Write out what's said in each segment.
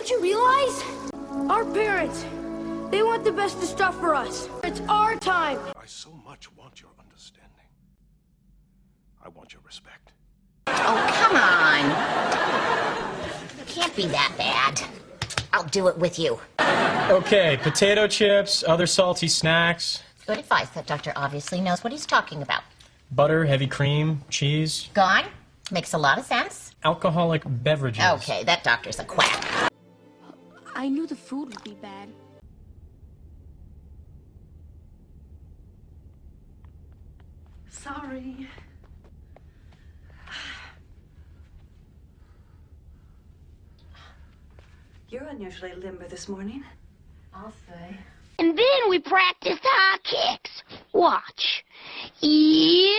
Don't you realize? Our parents, they want the best of stuff for us. It's our time. I so much want your understanding. I want your respect. Oh, come on. It can't be that bad. I'll do it with you. Okay, potato chips, other salty snacks. Good advice. That doctor obviously knows what he's talking about. Butter, heavy cream, cheese. Gone? Makes a lot of sense. Alcoholic beverages. Okay, that doctor's a quack. I knew the food would be bad. Sorry. You're unusually limber this morning. I'll say. And then we practiced high kicks. Watch. You!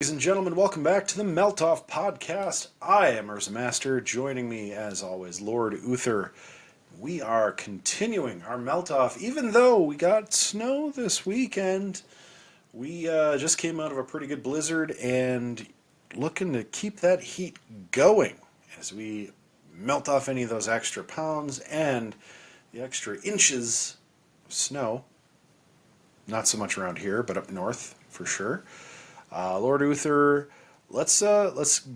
Ladies and gentlemen, welcome back to the Melt Off Podcast. I am Urza Master. Joining me, as always, Lord Uther. We are continuing our Melt Off, even though we got snow this weekend. We just came out of a pretty good blizzard and looking to keep that heat going as we melt off any of those extra pounds and the extra inches of snow. Not so much around here, but up north for sure. Lord Uther, let's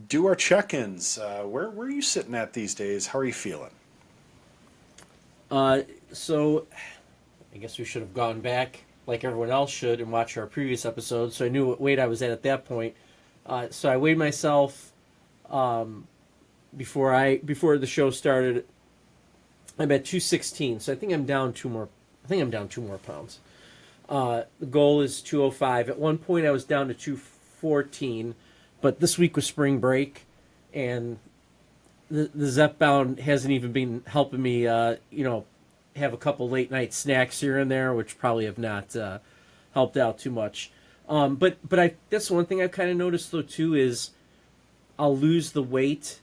do our check-ins. Where are you sitting at these days? How are you feeling? So I guess we should have gone back like everyone else should and watch our previous episode, so I knew what weight I was at that point. So I weighed myself before the show started. I'm at 216, so I think I'm down two more pounds. The goal is 205. At one point I was down to 214, but this week was spring break, and the Zepbound hasn't even been helping me, have a couple late night snacks here and there, which probably have not helped out too much. But that's one thing I've kind of noticed though too is I'll lose the weight,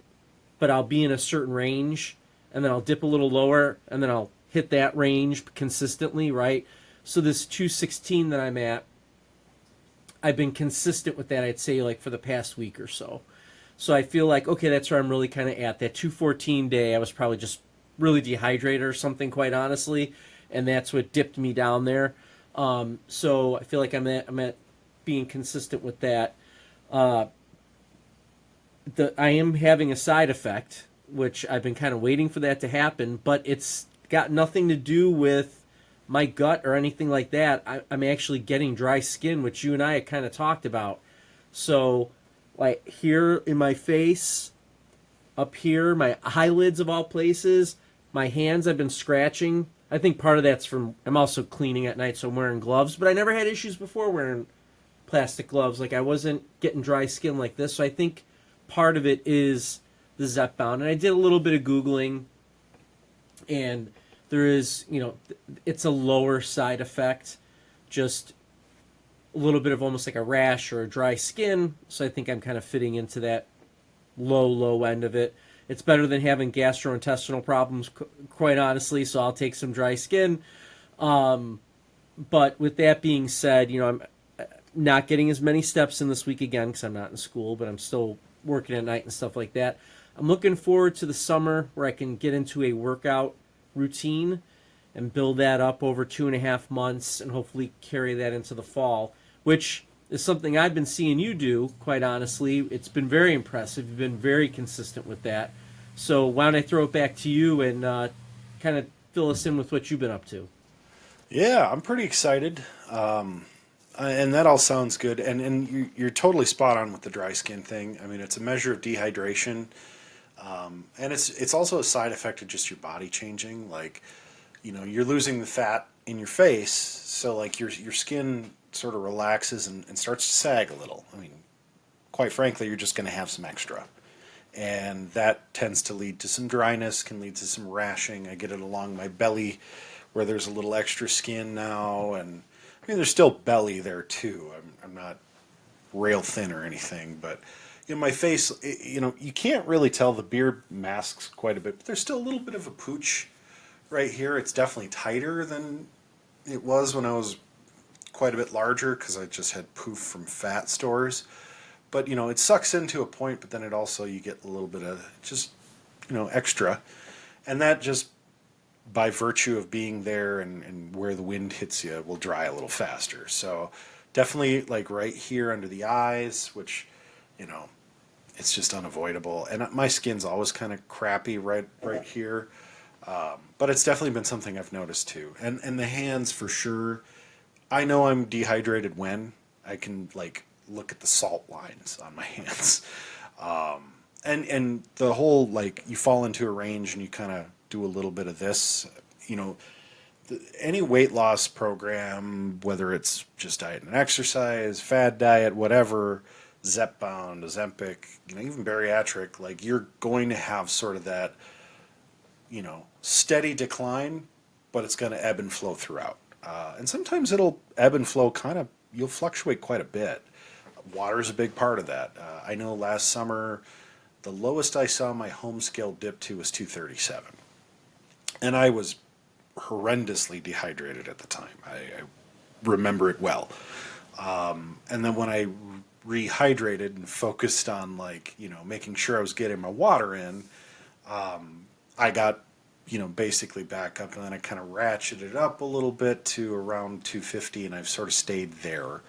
but I'll be in a certain range, and then I'll dip a little lower, and then I'll hit that range consistently, right? So this 216 that I'm at, I've been consistent with that, I'd say, like for the past week or so. So I feel like, okay, that's where I'm really kind of at. That 214 day, I was probably just really dehydrated or something, quite honestly, and that's what dipped me down there. So I feel like I'm at being consistent with that. I am having a side effect, which I've been kind of waiting for that to happen, but it's got nothing to do with my gut or anything like that. I'm actually getting dry skin, which you and I had kind of talked about. So, like here in my face, up here, my eyelids of all places, my hands I've been scratching. I think part of that's from, I'm also cleaning at night, so I'm wearing gloves, but I never had issues before wearing plastic gloves. Like I wasn't getting dry skin like this, so I think part of it is the Zepbound. And I did a little bit of Googling, and there is, it's a lower side effect, just a little bit of almost like a rash or a dry skin. So I think I'm kind of fitting into that low end of it. It's better than having gastrointestinal problems, quite honestly, so I'll take some dry skin. But with that being said, I'm not getting as many steps in this week again because I'm not in school, but I'm still working at night and stuff like that. I'm looking forward to the summer where I can get into a workout routine and build that up over 2.5 months and hopefully carry that into the fall, which is something I've been seeing you do, quite honestly. It's been very impressive. You've been very consistent with that. So why don't I throw it back to you and kind of fill us in with what you've been up to? Yeah, I'm pretty excited. And that all sounds good. And you're totally spot on with the dry skin thing. I mean, it's a measure of dehydration. And it's also a side effect of just your body changing. Like, you're losing the fat in your face, so like your skin sort of relaxes and starts to sag a little. I mean, quite frankly, you're just going to have some extra. And that tends to lead to some dryness, can lead to some rashing. I get it along my belly where there's a little extra skin now. And I mean, there's still belly there too. I'm not rail thin or anything, but my face, you can't really tell. The beard masks quite a bit, but there's still a little bit of a pooch right here. It's definitely tighter than it was when I was quite a bit larger because I just had poof from fat stores. But, it sucks in to a point, but then it also, you get a little bit of just, extra. And that just by virtue of being there and where the wind hits you will dry a little faster. So definitely like right here under the eyes, which, you know, it's just unavoidable. And my skin's always kind of crappy right here. But it's definitely been something I've noticed too. And the hands for sure. I know I'm dehydrated when I can like look at the salt lines on my hands. And the whole like you fall into a range and you kind of do a little bit of this, you know, any weight loss program, whether it's just diet and exercise, fad diet, whatever, Zepbound, Ozempic, you know, even bariatric, like you're going to have sort of that, you know, steady decline, but it's going to ebb and flow throughout. And sometimes it'll ebb and flow kind of, you'll fluctuate quite a bit. Water is a big part of that. I know last summer, the lowest I saw my home scale dip to was 237. And I was horrendously dehydrated at the time. I remember it well. And then when I rehydrated and focused on like, you know, making sure I was getting my water in, I got, you know, basically back up, and then I kind of ratcheted up a little bit to around 250, and I've sort of stayed there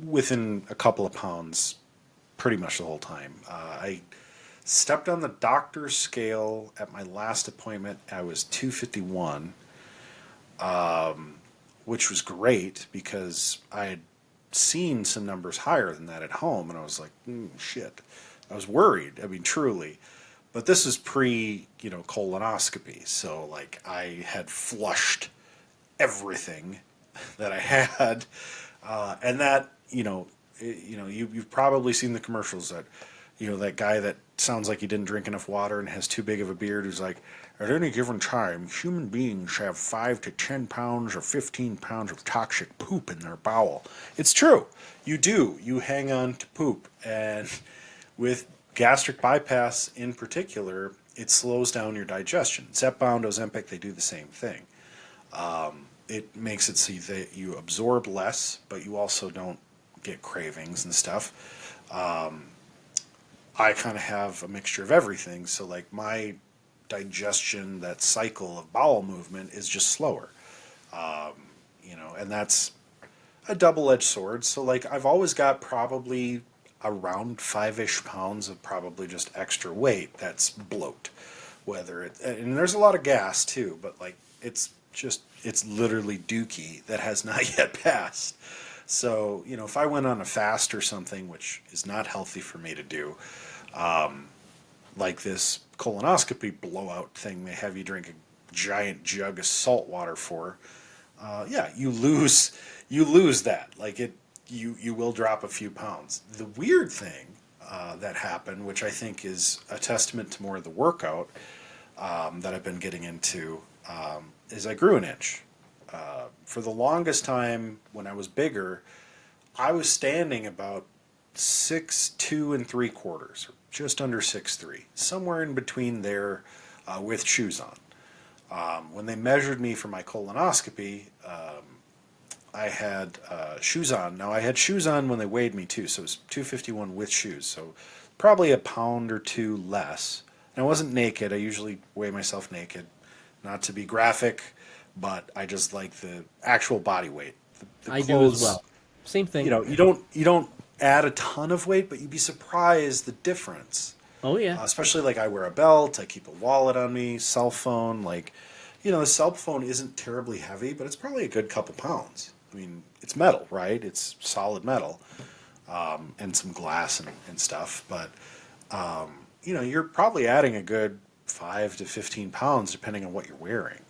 within a couple of pounds pretty much the whole time. I stepped on the doctor's scale at my last appointment. I was 251, which was great because I had seen some numbers higher than that at home, and I was like, shit. I was worried. I mean, truly. But this is pre, you know, colonoscopy. So, like, I had flushed everything that I had. And that, you've probably seen the commercials that, you know, that guy that sounds like he didn't drink enough water and has too big of a beard who's like, at any given time, human beings have 5 to 10 pounds or 15 pounds of toxic poop in their bowel. It's true. You do. You hang on to poop. And with gastric bypass in particular, it slows down your digestion. Zepbound, Ozempic, they do the same thing. It makes it so that you absorb less, but you also don't get cravings and stuff. I kind of have a mixture of everything. So like my digestion, that cycle of bowel movement is just slower. And that's a double-edged sword. So like I've always got probably around 5-ish pounds of probably just extra weight that's bloat. And there's a lot of gas too, but like it's literally dookie that has not yet passed. So, you know, if I went on a fast or something, which is not healthy for me to do, like this colonoscopy blowout thing they have you drink a giant jug of salt water for, you lose that. Like you will drop a few pounds. The weird thing that happened, which I think is a testament to more of the workout that I've been getting into, is I grew an inch. For the longest time when I was bigger, I was standing about 6'2 3/4, or just under 6'3", somewhere in between there with shoes on. When they measured me for my colonoscopy, I had shoes on. Now I had shoes on when they weighed me too, so it was 251 with shoes, so probably a pound or two less. And I wasn't naked. I usually weigh myself naked, not to be graphic, but I just like the actual body weight. The I clothes, do as well. Same thing. You know, you don't add a ton of weight, but you'd be surprised the difference. Oh yeah. Especially like I wear a belt, I keep a wallet on me, cell phone. Like, you know, the cell phone isn't terribly heavy, but it's probably a good couple pounds. I mean, it's metal, right? It's solid metal, and some glass and stuff. But you're probably adding a good 5 to 15 pounds depending on what you're wearing.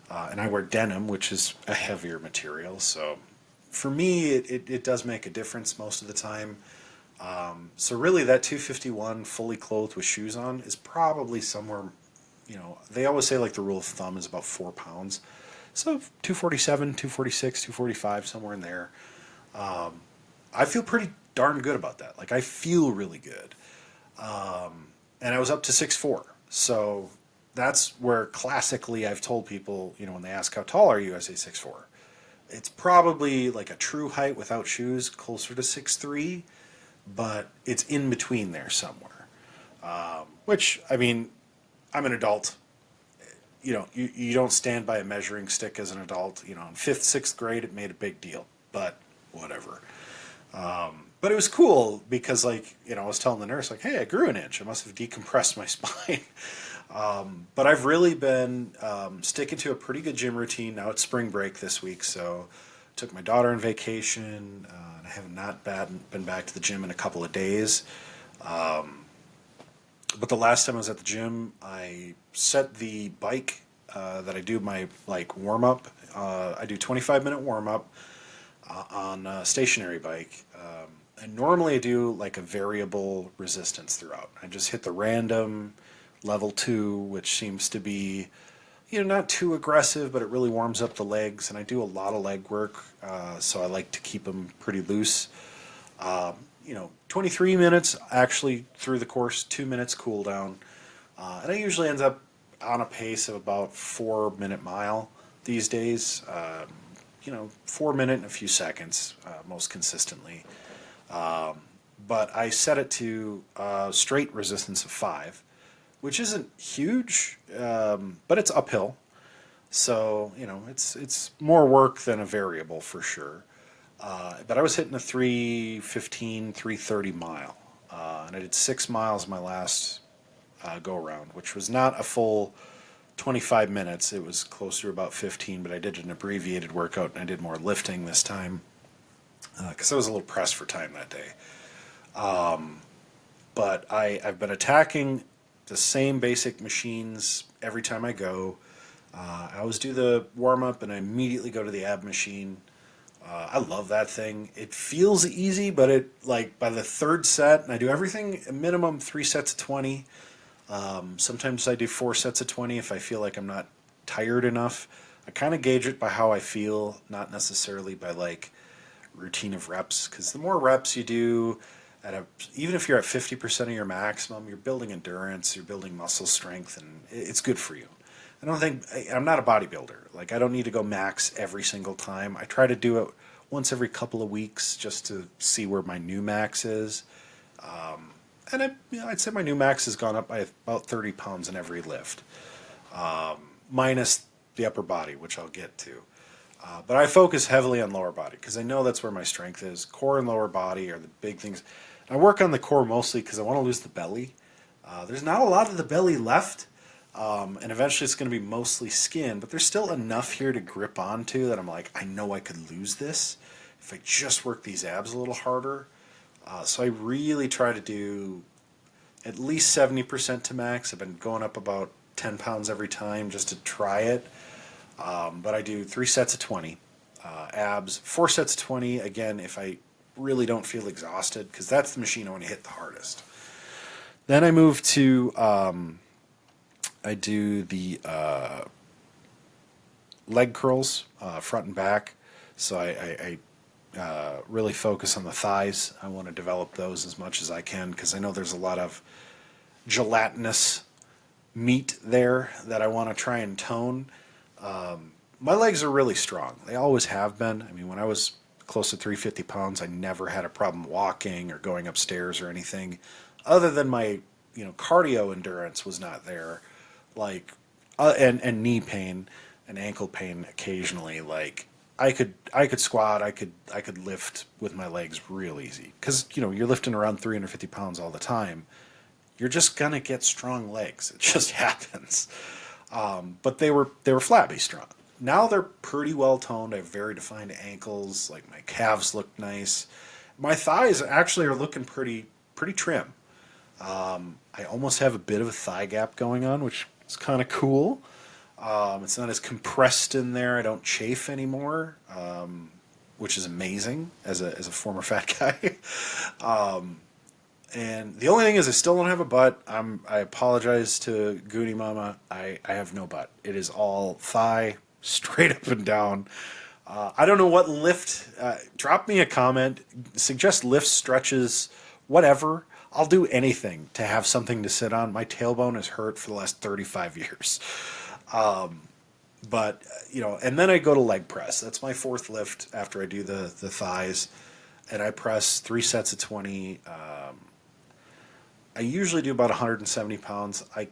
And I wear denim, which is a heavier material. So for me, it does make a difference most of the time. So really that 251 fully clothed with shoes on is probably somewhere, you know, they always say like the rule of thumb is about 4 pounds. So 247, 246, 245, somewhere in there. I feel pretty darn good about that. Like I feel really good. And I was up to 6'4". So that's where classically I've told people, you know, when they ask how tall are you, I say 6'4". It's probably like a true height without shoes, closer to 6'3", but it's in between there somewhere. Which, I mean, I'm an adult. you don't stand by a measuring stick as an adult. In 5th, 6th grade, it made a big deal, but whatever. But it was cool because, I was telling the nurse, hey, I grew an inch. I must have decompressed my spine. But I've really been sticking to a pretty good gym routine. Now it's spring break this week, so took my daughter on vacation, and I have not been back to the gym in a couple of days. But the last time I was at the gym, I set the bike that I do my warm-up. I do 25-minute warm-up on a stationary bike. And normally I do a variable resistance throughout. I just hit the random level 2, which seems to be, not too aggressive, but it really warms up the legs. And I do a lot of leg work, so I like to keep them pretty loose. 23 minutes actually through the course, 2 minutes cool down. And I usually end up on a pace of about 4-minute mile these days. 4 minute and a few seconds, most consistently. But I set it to straight resistance of 5, which isn't huge, but it's uphill. So, it's more work than a variable for sure. But I was hitting a 3:15, 3:30 mile. And I did 6 miles my last go around, which was not a full 25 minutes. It was closer to about 15, but I did an abbreviated workout and I did more lifting this time because I was a little pressed for time that day. But I've been attacking the same basic machines every time I go. I always do the warm-up and I immediately go to the ab machine. I love that thing. It feels easy, but by the 3rd set, and I do everything a minimum 3 sets of 20. Sometimes I do 4 sets of 20 if I feel like I'm not tired enough. I kind of gauge it by how I feel, not necessarily by routine of reps, because the more reps you do, even if you're at 50% of your maximum, you're building endurance, you're building muscle strength, and it's good for you. I'm not a bodybuilder. I don't need to go max every single time. I try to do it once every couple of weeks just to see where my new max is. And I'd say my new max has gone up by about 30 pounds in every lift, minus the upper body, which I'll get to. But I focus heavily on lower body because I know that's where my strength is. Core and lower body are the big things. I work on the core mostly because I want to lose the belly. There's not a lot of the belly left. And eventually it's going to be mostly skin, but there's still enough here to grip onto that I'm I know I could lose this if I just work these abs a little harder. So I really try to do at least 70% to max. I've been going up about 10 pounds every time just to try it. But I do 3 sets of 20 abs, 4 sets of 20, again, if I really don't feel exhausted, because that's the machine I want to hit the hardest. Then I move to... I do the leg curls, front and back. So I really focus on the thighs. I want to develop those as much as I can because I know there's a lot of gelatinous meat there that I want to try and tone. My legs are really strong. They always have been. I mean, when I was close to 350 pounds, I never had a problem walking or going upstairs or anything other than my, cardio endurance was not there. And knee pain and ankle pain occasionally. I could squat, I could lift with my legs real easy because you're lifting around 350 pounds all the time. You're just gonna get strong legs. It just happens. But they were flabby strong. Now they're pretty well toned. I have very defined ankles. My calves look nice. My thighs actually are looking pretty trim. I almost have a bit of a thigh gap going on, which is kind of cool. It's not as compressed in there. I don't chafe anymore, which is amazing as a former fat guy. And the only thing is I still don't have a butt. I apologize to Goonie Mama. I have no butt. It is all thigh, straight up and down. I don't know what lift. Drop me a comment. Suggest lift stretches, whatever. I'll do anything to have something to sit on. My tailbone has hurt for the last 35 years. But, and then I go to leg press. That's my 4th lift after I do the thighs. And I press 3 sets of 20. I usually do about 170 pounds. I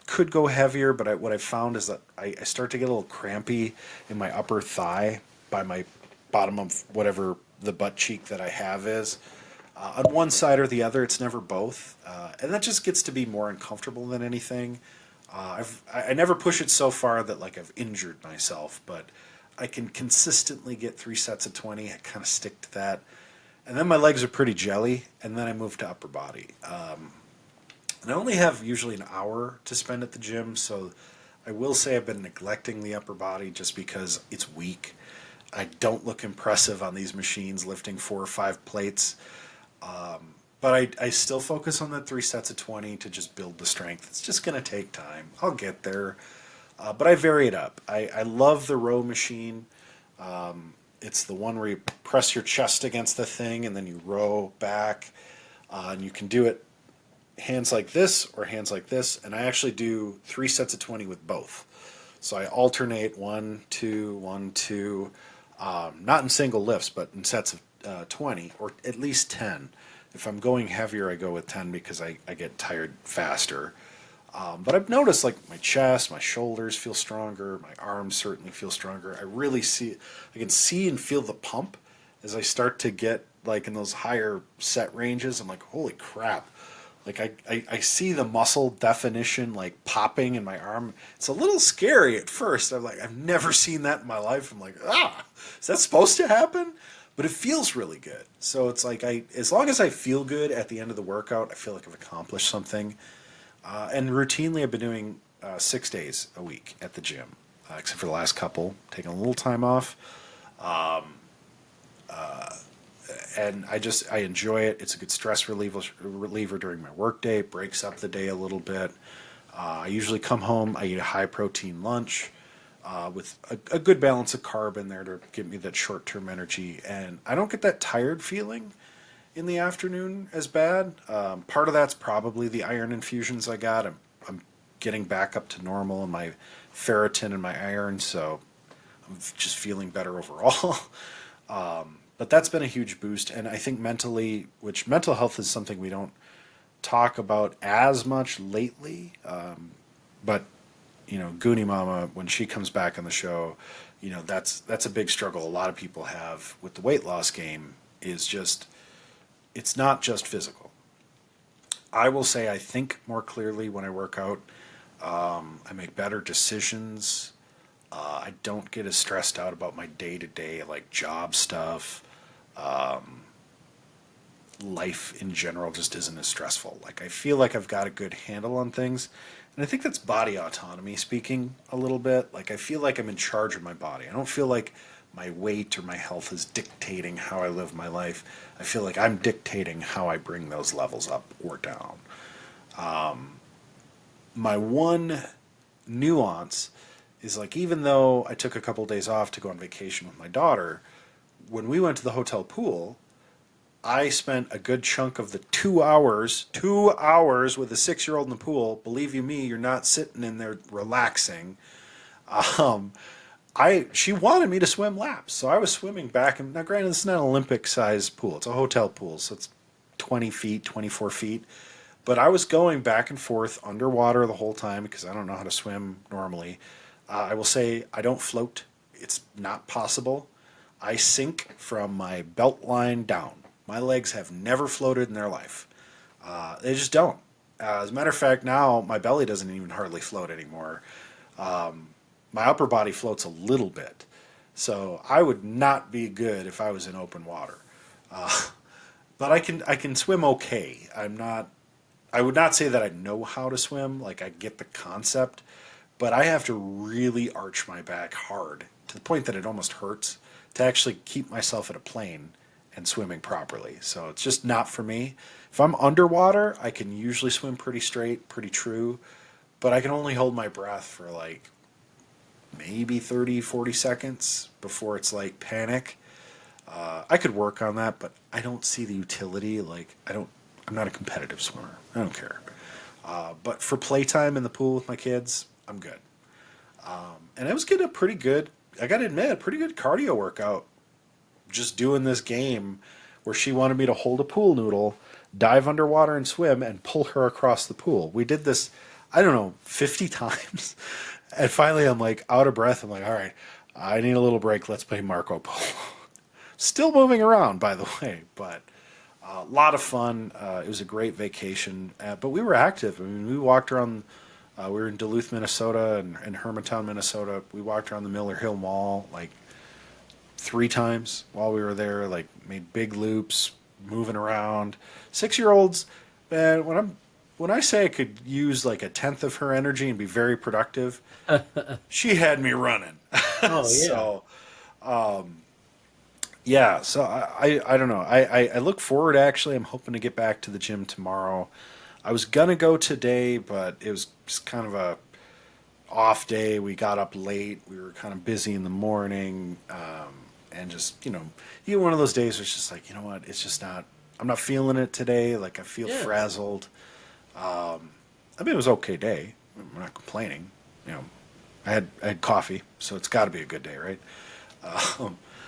could go heavier, but what I found is that I start to get a little crampy in my upper thigh by my bottom of whatever the butt cheek that I have is. On one side or the other, it's never both. And that just gets to be more uncomfortable than anything. I never push it so far that like I've injured myself, but I can consistently get 3 sets of 20. I kind of stick to that. And then my legs are pretty jelly, and then I move to upper body. And I only have usually an hour to spend at the gym, so I will say I've been neglecting the upper body just because it's weak. I don't look impressive on these machines lifting 4 or 5 plates. But I still focus on that 3 sets of 20 to just build the strength. It's just going to take time. I'll get there. But I vary it up. I love the row machine. It's the one where you press your chest against the thing and then you row back. And you can do it hands like this or hands like this. And I actually do 3 sets of 20 with both. So I alternate 1, 2, 1, 2. Not in single lifts, but in sets of 20 or at least 10. If I'm going heavier, I go with 10 because I get tired faster. But I've noticed like my chest, my shoulders feel stronger, my arms certainly feel stronger. I can see and feel the pump as I start to get like in those higher set ranges. I'm like, holy crap. Like I see the muscle definition like popping in my arm. It's a little scary at first. I'm like, I've never seen that in my life. I'm like, is that supposed to happen? But it feels really good. So it's like as long as I feel good at the end of the workout, I feel like I've accomplished something. And routinely I've been doing 6 days a week at the gym, except for the last couple, taking a little time off. And I enjoy it. It's a good stress reliever during my workday. It breaks up the day a little bit. I usually come home, I eat a high protein lunch. With a good balance of carb in there to give me that short-term energy. And I don't get that tired feeling in the afternoon as bad. Part of that's probably the iron infusions I got. I'm getting back up to normal in my ferritin and my iron, so I'm just feeling better overall. But that's been a huge boost. And I think mentally, which mental health is something we don't talk about as much lately, but you know, Goonie Mama, when she comes back on the show, you know, that's a big struggle a lot of people have with the weight loss game is just, it's not just physical. I will say I think more clearly when I work out. I make better decisions. I don't get as stressed out about my day-to-day, like job stuff. Life in general just isn't as stressful. Like I feel like I've got a good handle on things. And I think that's body autonomy speaking a little bit. Like I feel like I'm in charge of my body. I don't feel like my weight or my health is dictating how I live my life. I feel like I'm dictating how I bring those levels up or down. My one nuance is like even though I took a couple of days off to go on vacation with my daughter, when we went to the hotel pool, I spent a good chunk of the 2 hours with a 6-year-old in the pool. Believe you me, you're not sitting in there relaxing. She wanted me to swim laps, so I was swimming back. And now, granted, it's not an Olympic-sized pool; it's a hotel pool, so it's 20 feet, 24 feet. But I was going back and forth underwater the whole time because I don't know how to swim normally. I will say I don't float; it's not possible. I sink from my belt line down. My legs have never floated in their life. They just don't. As a matter of fact, now my belly doesn't even hardly float anymore. My upper body floats a little bit. So I would not be good if I was in open water. But I can swim okay. I would not say that I know how to swim. Like I get the concept. But I have to really arch my back hard to the point that it almost hurts to actually keep myself at a plane and swimming properly. So it's just not for me. If I'm underwater, I can usually swim pretty straight, pretty true, but I can only hold my breath for like maybe 30, 40 seconds before it's like panic. I could work on that, but I don't see the utility. Like I'm not a competitive swimmer. I don't care. But for playtime in the pool with my kids, I'm good. And I was getting I gotta admit, a pretty good cardio workout just doing this game where she wanted me to hold a pool noodle, dive underwater and swim, and pull her across the pool. We did this, I don't know, 50 times. And finally I'm like out of breath. I'm like, all right, I need a little break. Let's play Marco Polo. Still moving around, by the way, but a lot of fun. It was a great vacation, but we were active. I mean, we walked around. We were in Duluth, Minnesota, and Hermantown, Minnesota. We walked around the Miller Hill Mall like 3 times while we were there. Like made big loops, moving around. 6-year-olds, man. When I say I could use like a tenth of her energy and be very productive, she had me running. Oh yeah. So. Yeah, so I don't know. I look forward, actually. I'm hoping to get back to the gym tomorrow. I was going to go today, but it was just kind of a off day. We got up late. We were kind of busy in the morning. And just, you get one of those days where it's just like, you know what? It's just not, I'm not feeling it today. Like I feel frazzled. I mean, it was an okay day. I'm not complaining. I had coffee, so it's got to be a good day, right?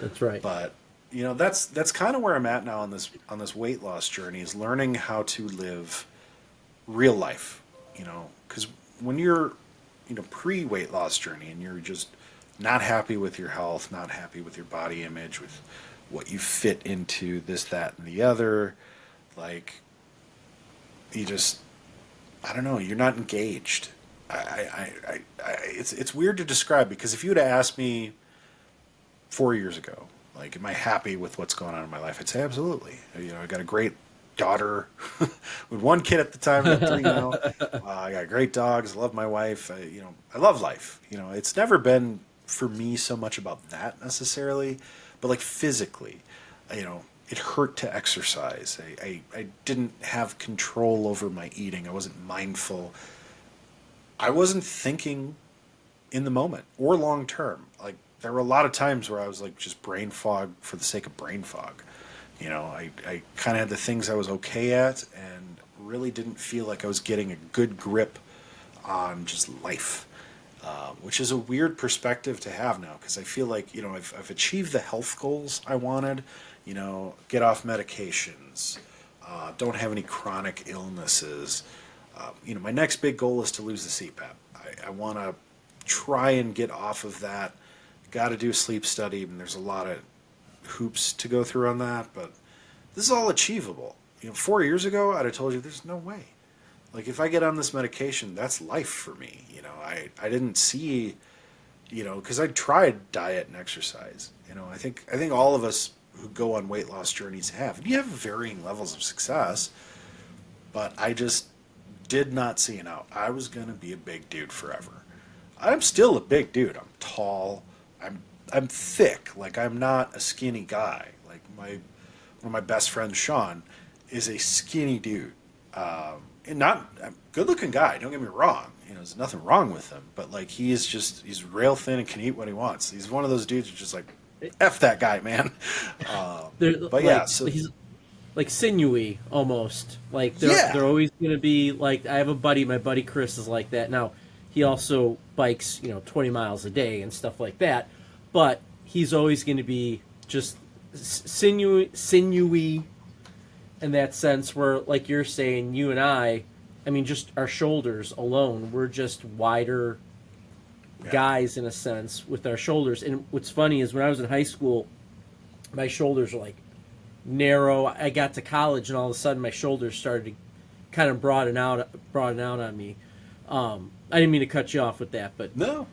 That's right. But that's kind of where I'm at now on this weight loss journey, is learning how to live real life. Because when you're pre-weight loss journey and you're just not happy with your health, not happy with your body image, with what you fit into this, that, and the other, like you just, I don't know, you're not engaged. It's weird to describe, because if you would have asked me 4 years ago, like, am I happy with what's going on in my life? I'd say absolutely. I got a great daughter with 1 kid at the time. I got 3 now. I got great dogs. I love my wife. I love life. It's never been for me so much about that necessarily, but like physically, it hurt to exercise. I didn't have control over my eating. I wasn't mindful. I wasn't thinking in the moment or long term. Like, there were a lot of times where I was like just brain fog for the sake of brain fog. I kind of had the things I was okay at and really didn't feel like I was getting a good grip on just life, which is a weird perspective to have now, because I feel like, I've achieved the health goals I wanted, get off medications, don't have any chronic illnesses. My next big goal is to lose the CPAP. I want to try and get off of that. Got to do a sleep study, and there's a lot of hoops to go through on that, but this is all achievable. 4 years ago, I'd have told you there's no way. Like, if I get on this medication, that's life for me. I didn't see, because I tried diet and exercise. I think all of us who go on weight loss journeys have. And you have varying levels of success, but I just did not see an out. I was going to be a big dude forever. I'm still a big dude. I'm tall. I'm thick. Like, I'm not a skinny guy. Like, one of my best friends, Sean, is a skinny dude. And not a good-looking guy. Don't get me wrong. There's nothing wrong with him. But like, he's rail thin and can eat what he wants. He's one of those dudes who's just like, F that guy, man. But yeah, so he's like sinewy almost. Like they're always going to be like, I have a buddy, my buddy Chris is like that. Now, he also bikes, 20 miles a day and stuff like that. But he's always going to be just sinewy in that sense, where, like you're saying, you and I mean, just our shoulders alone, we're just wider guys in a sense with our shoulders. And what's funny is when I was in high school, my shoulders were like narrow. I got to college, and all of a sudden my shoulders started to kind of broaden out on me. I didn't mean to cut you off with that, but no,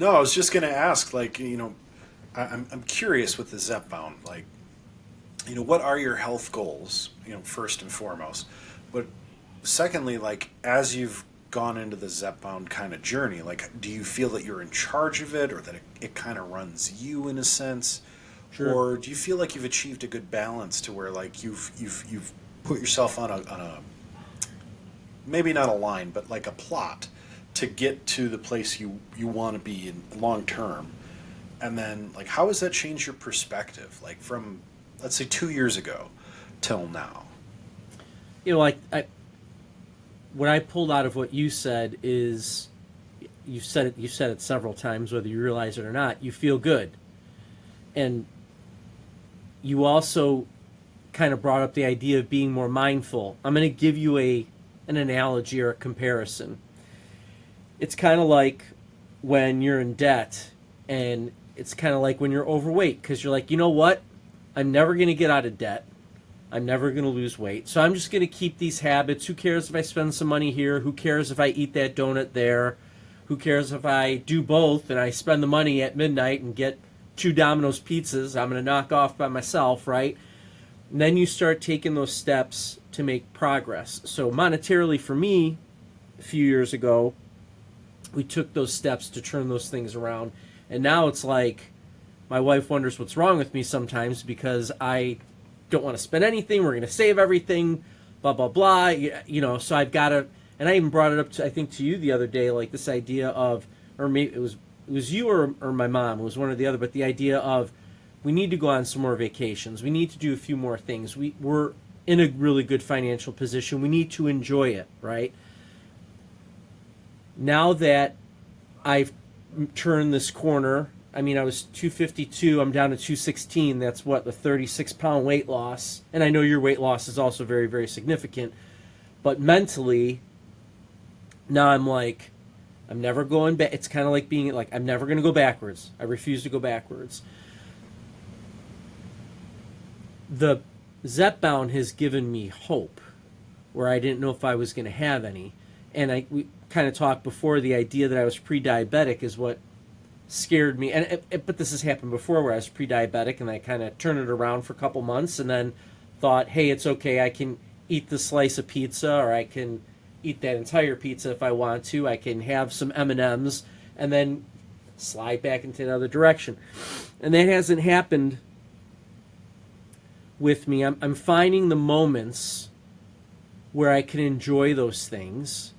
I was just going to ask, like, I'm curious with the Zepbound, like, what are your health goals, first and foremost, but secondly, like, as you've gone into the Zepbound kind of journey, like, do you feel that you're in charge of it, or that it kind of runs you in a sense? Sure. Or do you feel like you've achieved a good balance to where, like, you've put yourself on a maybe not a line, but like a plot to get to the place you want to be in long term? And then, like, how has that changed your perspective, like, from, let's say, 2 years ago till now? Like, what I pulled out of what you said is, you said it several times, whether you realize it or not, you feel good. And you also kind of brought up the idea of being more mindful. I'm going to give you an analogy or a comparison. it's kind of like when you're in debt, and it's kind of like when you're overweight, because you're like, you know what? I'm never going to get out of debt. I'm never going to lose weight. So I'm just going to keep these habits. Who cares if I spend some money here? Who cares if I eat that donut there? Who cares if I do both and I spend the money at midnight and get 2 Domino's pizzas I'm going to knock off by myself, right? And then you start taking those steps to make progress. So monetarily for me, a few years ago, we took those steps to turn those things around. And now it's like my wife wonders what's wrong with me sometimes because I don't want to spend anything. We're going to save everything, blah, blah, blah. You know, so I've got to, and I even brought it up to, I think, to you the other day, like this idea of, or maybe it was you or my mom, it was one or the other, but the idea of we need to go on some more vacations. We need to do a few more things. We're in a really good financial position. We need to enjoy it, right? Now that I've turned this corner, I mean, I was 252, I'm down to 216. That's what, the 36-pound weight loss. And I know your weight loss is also very, very significant. But mentally, now I'm like, I'm never going back. It's kind of like being like, I'm never going to go backwards. I refuse to go backwards. The Zepbound has given me hope where I didn't know if I was going to have any. And we kind of talked before, the idea that I was pre-diabetic is what scared me. And but this has happened before where I was pre-diabetic and I kind of turned it around for a couple months and then thought, hey, it's okay. I can eat the slice of pizza, or I can eat that entire pizza if I want to. I can have some M&Ms and then slide back into the other direction. And that hasn't happened with me. I'm finding the moments where I can enjoy those things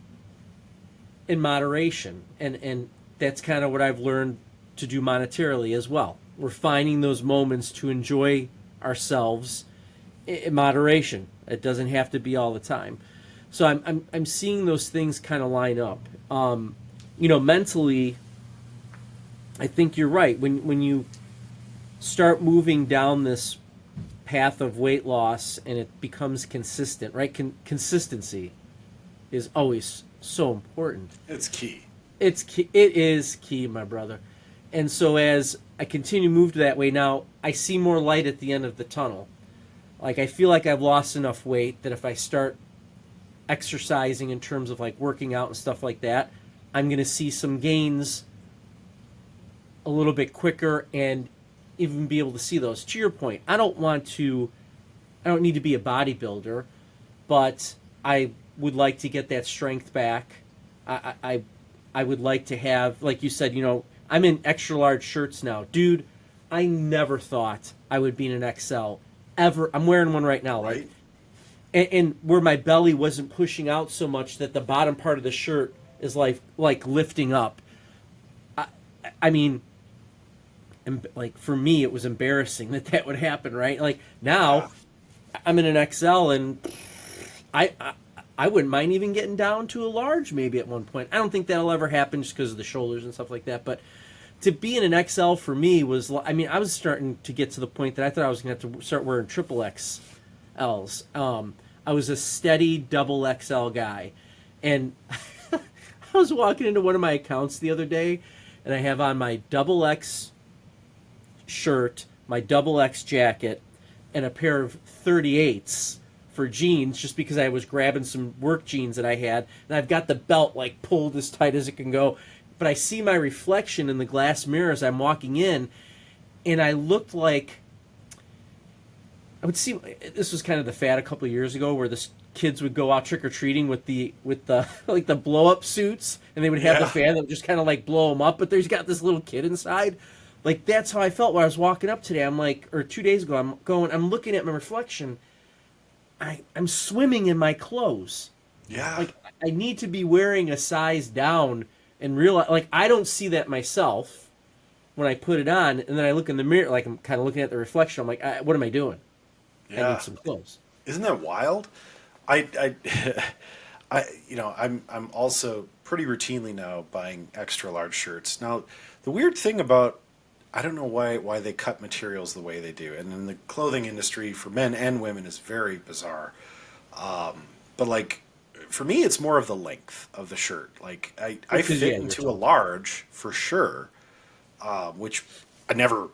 in moderation. And that's kind of what I've learned to do monetarily as well. We're finding those moments to enjoy ourselves in moderation. It doesn't have to be all the time. So I'm seeing those things kind of line up. You know, mentally, I think you're right. When you start moving down this path of weight loss and it becomes consistent, right? Consistency is always so important. It's key. It's key. It is key, my brother. And so as I continue to move that way now, I see more light at the end of the tunnel. Like, I feel like I've lost enough weight that if I start exercising in terms of like working out and stuff like that, I'm going to see some gains a little bit quicker and even be able to see those. To your point, I don't need to be a bodybuilder, but I would like to get that strength back. I would like to have, like you said, you know, I'm in extra large shirts now. Dude, I never thought I would be in an XL ever. I'm wearing one right now. Right. And where my belly wasn't pushing out so much that the bottom part of the shirt is like lifting up. I mean, like for me, it was embarrassing that would happen, right? Like now, I'm in an XL, and I wouldn't mind even getting down to a large maybe at one point. I don't think that'll ever happen just because of the shoulders and stuff like that. But to be in an XL for me was, I mean, I was starting to get to the point that I thought I was going to have to start wearing triple XLs. I was a steady double XL guy. And I was walking into one of my accounts the other day, and I have on my double X shirt, my double X jacket, and a pair of 38s for jeans, just because I was grabbing some work jeans that I had, and I've got the belt like pulled as tight as it can go. But I see my reflection in the glass mirror as I'm walking in, and I looked like I would see. This was kind of the fad a couple of years ago, where the kids would go out trick or treating with the like the blow up suits, and they would have the fan that would just kind of like blow them up. But there's got this little kid inside. Like, that's how I felt when I was walking up today. I'm like, or 2 days ago, I'm looking at my reflection. I'm swimming in my clothes. Yeah. Like, I need to be wearing a size down and realize, like, I don't see that myself when I put it on, and then I look in the mirror, like, I'm kind of looking at the reflection. I'm like, what am I doing? Yeah. I need some clothes. Isn't that wild? I you know, I'm also pretty routinely now buying extra large shirts. Now, the weird thing about, I don't know why they cut materials the way they do, and in the clothing industry for men and women is very bizarre. But like for me, it's more of the length of the shirt. Like I Because, fit yeah, you're into a tall. large for sure, which I never.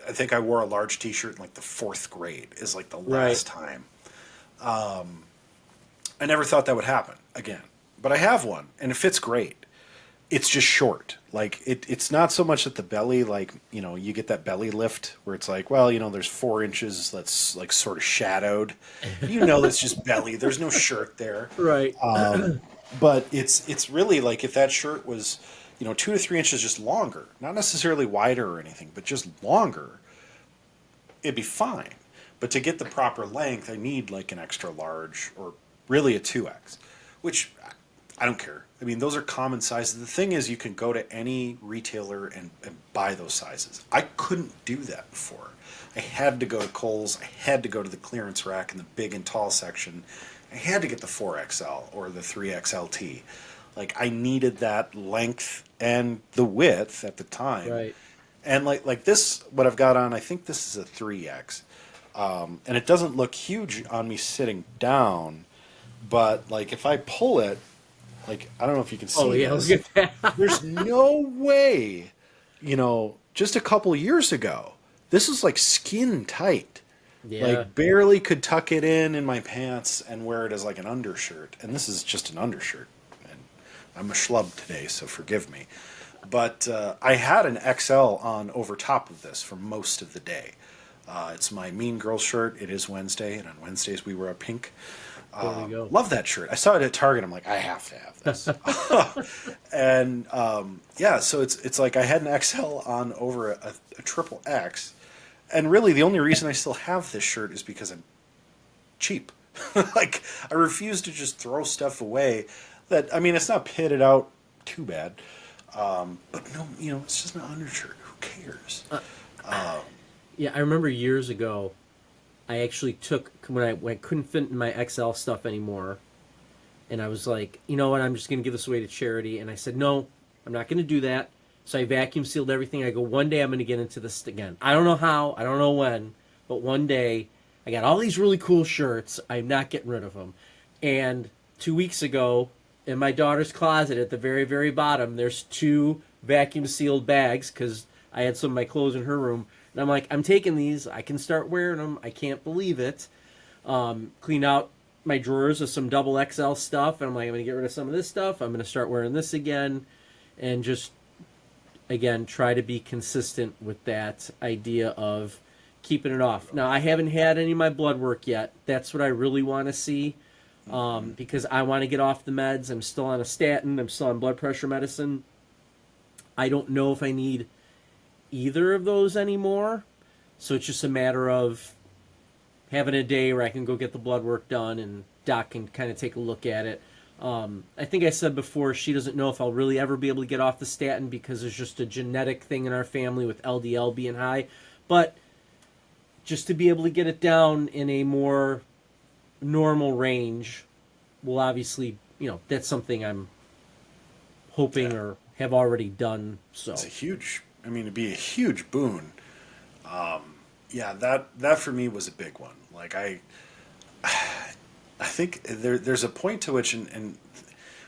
I think I wore a large T-shirt in like the 4th grade. Is like the last time. I never thought that would happen again, but I have one, and it fits great. It's just short. Like it's not so much that the belly, like you get that belly lift where it's like, well, there's 4 inches that's like sort of shadowed. That's just belly. There's no shirt there. Right. But it's really like if that shirt was, 2 to 3 inches just longer, not necessarily wider or anything, but just longer, it'd be fine. But to get the proper length, I need like an extra large or really a 2X, which I don't care. I mean, those are common sizes. The thing is, you can go to any retailer and buy those sizes. I couldn't do that before. I had to go to Kohl's. I had to go to the clearance rack in the big and tall section. I had to get the 4XL or the 3XLT. Like, I needed that length and the width at the time. Right. And like this, what I've got on, I think this is a 3X. And it doesn't look huge on me sitting down, but like if I pull it, like, I don't know if you can see. Oh, yeah, this. look at that. There's no way, just a couple years ago, this was like skin tight. Yeah. Like, barely could tuck it in my pants and wear it as like an undershirt. And this is just an undershirt. And I'm a schlub today, so forgive me. But I had an XL on over top of this for most of the day. It's my Mean Girls shirt. It is Wednesday, and on Wednesdays we wear a pink. There you go. Love that shirt. I saw it at Target. I'm like, I have to have this. And so it's like I had an XL on over a triple X, and really the only reason I still have this shirt is because I'm cheap. Like, I refuse to just throw stuff away. It's not pitted out too bad, but no, it's just an undershirt. Who cares? Yeah, I remember years ago, I actually took, when I couldn't fit in my XL stuff anymore, and I was like, you know what, I'm just going to give this away to charity. And I said, no, I'm not going to do that. So I vacuum sealed everything. I go, one day I'm going to get into this again. I don't know how, I don't know when, but one day I got all these really cool shirts. I'm not getting rid of them. And 2 weeks ago, in my daughter's closet at the very, very bottom, there's 2 vacuum sealed bags because I had some of my clothes in her room. And I'm like, I'm taking these. I can start wearing them. I can't believe it. Clean out my drawers of some double XL stuff. And I'm like, I'm going to get rid of some of this stuff. I'm going to start wearing this again. And just, again, try to be consistent with that idea of keeping it off. Now, I haven't had any of my blood work yet. That's what I really want to see. Because I want to get off the meds. I'm still on a statin. I'm still on blood pressure medicine. I don't know if I need either of those anymore, so it's just a matter of having a day where I can go get the blood work done and Doc can kind of take a look at it. I think I said before, she doesn't know if I'll really ever be able to get off the statin because there's just a genetic thing in our family with LDL being high, but just to be able to get it down in a more normal range will obviously, that's something I'm hoping or have already done. So It'd be a huge boon. That for me was a big one. Like, I think there's a point to which, and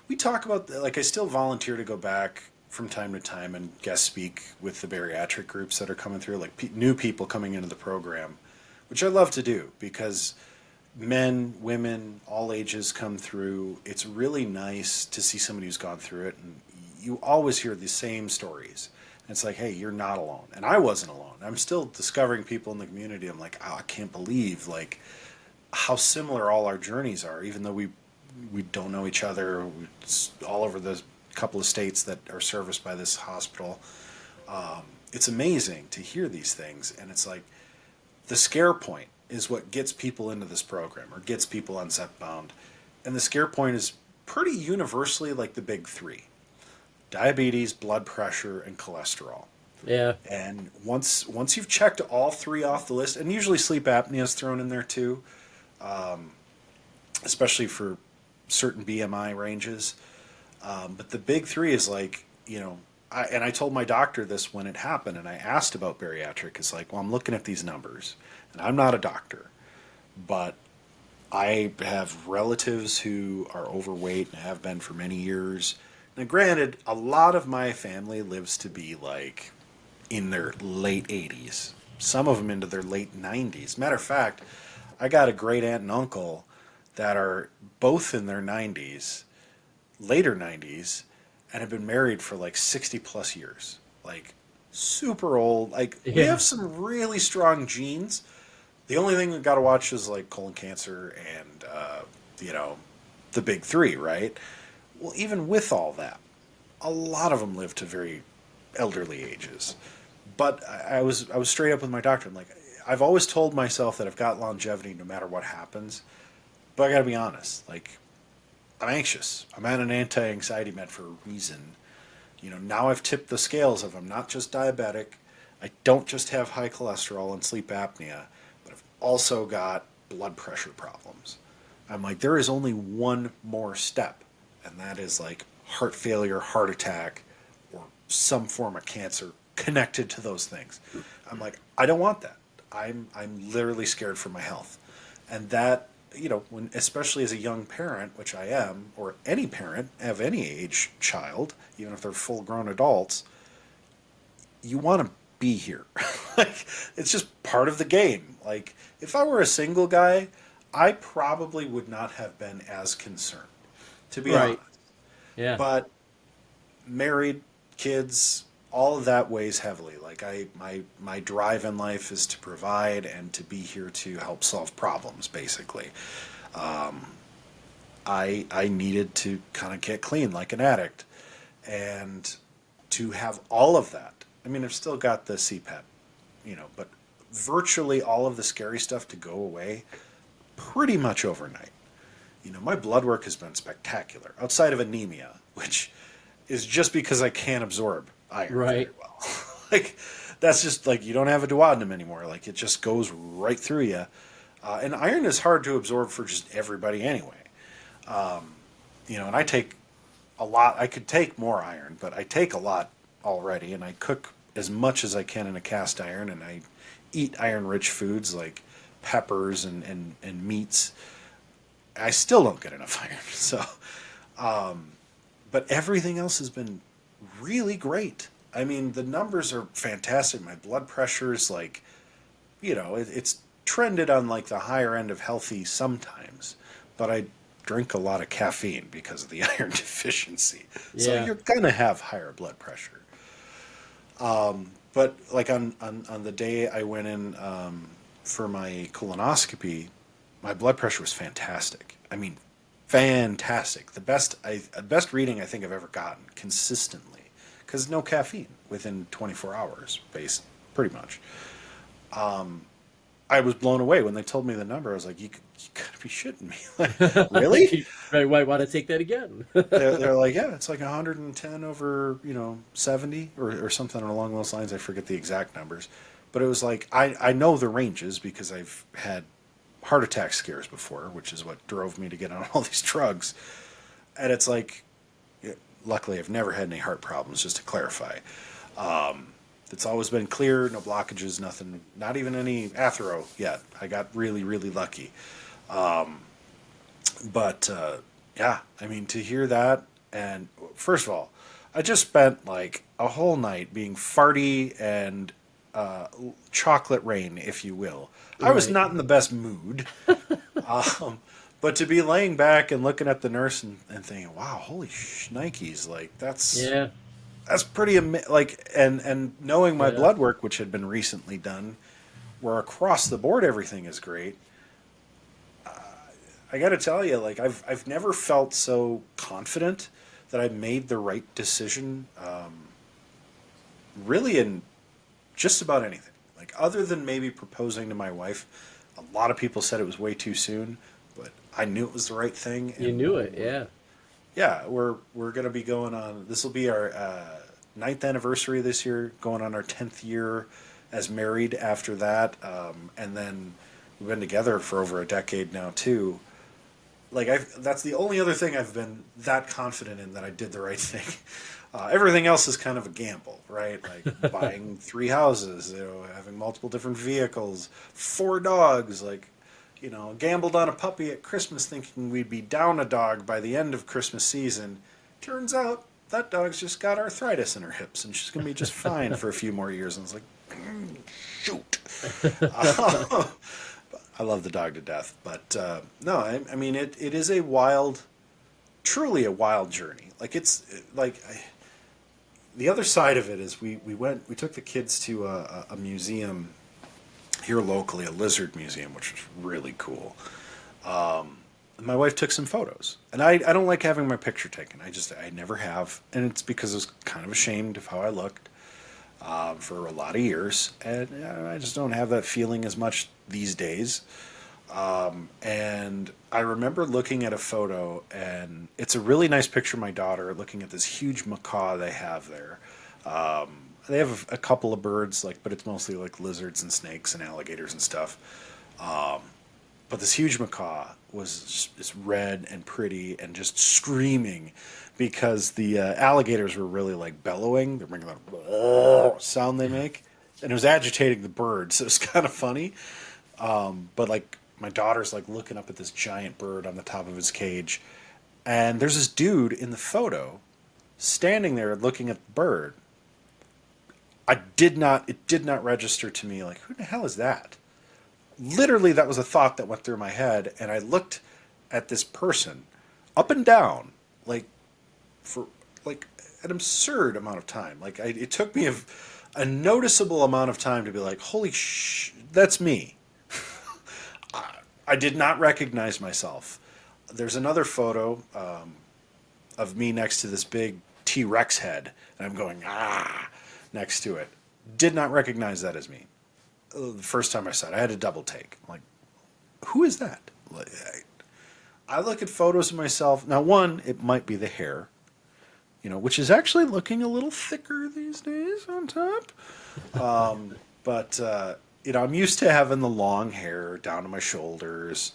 we talk about, like, I still volunteer to go back from time to time and guest speak with the bariatric groups that are coming through, like new people coming into the program, which I love to do because men, women, all ages come through. It's really nice to see somebody who's gone through it, and you always hear the same stories. It's like, hey, you're not alone. And I wasn't alone. I'm still discovering people in the community. I'm like, oh, I can't believe, like, how similar all our journeys are, even though we don't know each other. It's all over the couple of states that are serviced by this hospital. It's amazing to hear these things. And it's like, the scare point is what gets people into this program or gets people on Zepbound. And the scare point is pretty universally like the big 3. Diabetes, blood pressure, and cholesterol. Yeah. And once you've checked all 3 off the list, and usually sleep apnea is thrown in there too, especially for certain BMI ranges. But the big 3 is like, I told my doctor this when it happened, and I asked about bariatric. It's like, well, I'm looking at these numbers, and I'm not a doctor, but I have relatives who are overweight and have been for many years. Now, granted, a lot of my family lives to be like in their late 80s, some of them into their late 90s. Matter of fact, I got a great aunt and uncle that are both in their 90s, later 90s, and have been married for like 60 plus years. Like, super old. Like, we Yeah. have some really strong genes. The only thing we got to watch is like colon cancer and, you know, the big three, right? Well, even with all that, a lot of them live to very elderly ages. But I was straight up with my doctor. I'm like, I've always told myself that I've got longevity no matter what happens. But I got to be honest, like, I'm anxious. I'm on an anti-anxiety med for a reason. You know, now I've tipped the scales of I'm not just diabetic. I don't just have high cholesterol and sleep apnea, but I've also got blood pressure problems. I'm like, there is only one more step, and that is like heart failure, heart attack, or some form of cancer connected to those things. I'm like, I don't want that. I'm literally scared for my health. And that, you know, when especially as a young parent, which I am, or any parent of any age child, even if they're full grown adults, you want to be here. Like, it's just part of the game. Like, if I were a single guy, I probably would not have been as concerned, to be Right. honest. Yeah. But married, kids, all of that weighs heavily. Like, my drive in life is to provide and to be here to help solve problems, basically. I needed to kind of get clean like an addict, and to have all of that. I mean, I've still got the CPAP, you know, but virtually all of the scary stuff to go away pretty much overnight. You know, my blood work has been spectacular, outside of anemia, which is just because I can't absorb iron very Right. well. Like, that's just like you don't have a duodenum anymore. Like, it just goes right through you. And iron is hard to absorb for just everybody anyway. You know, and I take a lot. I could take more iron, but I take a lot already, and I cook as much as I can in a cast iron, and I eat iron-rich foods like peppers and meats. I still don't get enough iron. So, but everything else has been really great. I mean, the numbers are fantastic. My blood pressure is like, you know, it's trended on like the higher end of healthy sometimes, but I drink a lot of caffeine because of the iron deficiency. So Yeah. you're gonna have higher blood pressure. But like on the day I went in for my colonoscopy, my blood pressure was fantastic. I mean, fantastic. The best reading I think I've ever gotten consistently, because no caffeine within 24 hours, pretty much. I was blown away when they told me the number. I was like, you gotta be shitting me. Like, really? Right. Why want to take that again? They're like, yeah, it's like 110 over, you know, 70 or something along those lines. I forget the exact numbers. But it was like, I know the ranges because I've had heart attack scares before, which is what drove me to get on all these drugs. And it's like, luckily I've never had any heart problems, just to clarify. It's always been clear, no blockages, nothing, not even any athero yet. I got really, really lucky. But yeah, I mean, to hear that, and first of all, I just spent like a whole night being farty and chocolate rain, if you will. I was Right. not in the best mood. But to be laying back and looking at the nurse and thinking, wow, holy shnikes, like Yeah. that's pretty like, and knowing my Yeah. blood work, which had been recently done, where across the board everything is great. I got to tell you, like, I've never felt so confident that I made the right decision, really, in just about anything. Like, other than maybe proposing to my wife, a lot of people said it was way too soon, but I knew it was the right thing. You And knew it. Yeah. yeah, we're gonna be going on. This will be our ninth anniversary this year, going on our 10th year as married after that, and then we've been together for over a decade now too. Like, that's the only other thing I've been that confident in that I did the right thing. Everything else is kind of a gamble, right? Like buying 3 houses, you know, having multiple different vehicles, 4 dogs. Like, gambled on a puppy at Christmas thinking we'd be down a dog by the end of Christmas season. Turns out that dog's just got arthritis in her hips and she's going to be just fine for a few more years. And it's like, shoot. I love the dog to death. But no, I mean, it is a wild, truly a wild journey. Like, the other side of it is we took the kids to a museum here locally, a lizard museum, which was really cool. My wife took some photos, and I don't like having my picture taken. I never have, and it's because I was kind of ashamed of how I looked for a lot of years, and I just don't have that feeling as much these days. And I remember looking at a photo, and it's a really nice picture of my daughter looking at this huge macaw they have there. They have a couple of birds, but it's mostly like lizards and snakes and alligators and stuff. But this huge macaw was just red and pretty and just screaming because the alligators were really bellowing. They're making that sound they make, and it was agitating the birds. So it was kind of funny. But my daughter's looking up at this giant bird on the top of his cage, and there's this dude in the photo standing there looking at the bird. It did not register to me, who the hell is that? Literally, that was a thought that went through my head, and I looked at this person up and down, for an absurd amount of time. It took me a noticeable amount of time to be like, holy that's me. I did not recognize myself. There's another photo of me next to this big T-Rex head, and I'm going, next to it. Did not recognize that as me. The first time I saw it, I had a double take. I'm like, who is that? I look at photos of myself. Now, one, it might be the hair, which is actually looking a little thicker these days on top. But I'm used to having the long hair down to my shoulders.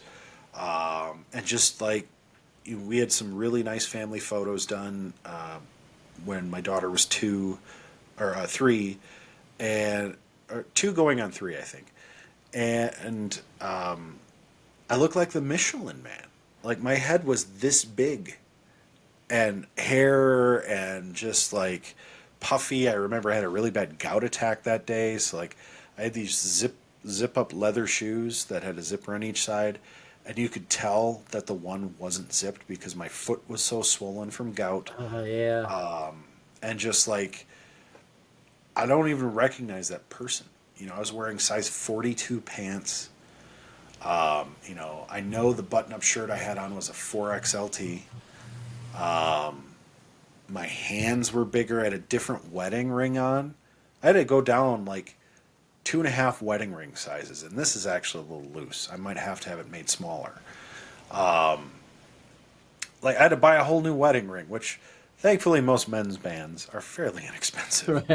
And just we had some really nice family photos done when my daughter was 3, or 2 going on 3, I think. And I looked like the Michelin Man. My head was this big, and hair and just puffy. I remember I had a really bad gout attack that day, so I had these zip up leather shoes that had a zipper on each side, and you could tell that the one wasn't zipped because my foot was so swollen from gout. Oh yeah. And just I don't even recognize that person. I was wearing size 42 pants. I know the button-up shirt I had on was a 4XLT. My hands were bigger. I had a different wedding ring on. I had to go down 2.5 wedding ring sizes, and this is actually a little loose. I might have to have it made smaller. I had to buy a whole new wedding ring, which thankfully most men's bands are fairly inexpensive.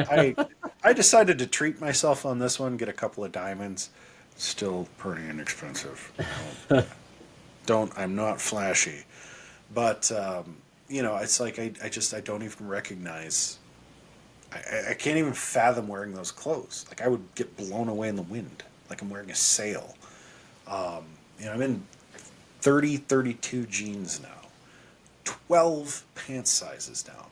I decided to treat myself on this one, get a couple of diamonds. Still pretty inexpensive. I'm not flashy. But, it's I don't even recognize. I can't even fathom wearing those clothes. I would get blown away in the wind. I'm wearing a sail. I'm in 32 jeans now. 12 pant sizes down.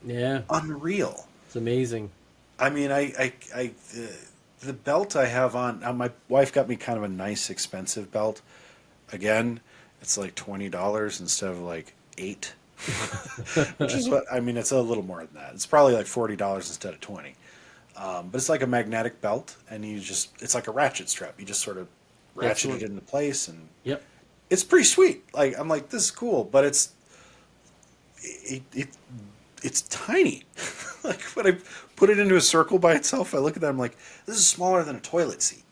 Yeah. Unreal. It's amazing. I mean, the belt I have on, now my wife got me kind of a nice expensive belt. Again, it's $20 instead of $8. Which is what, it's a little more than that. It's probably $40 instead of 20. But it's a magnetic belt, and it's like a ratchet strap. You just sort of ratchet it into place, and yep. It's pretty sweet. I'm this is cool, but it's tiny. When I put it into a circle by itself, I look at that, I'm like, this is smaller than a toilet seat.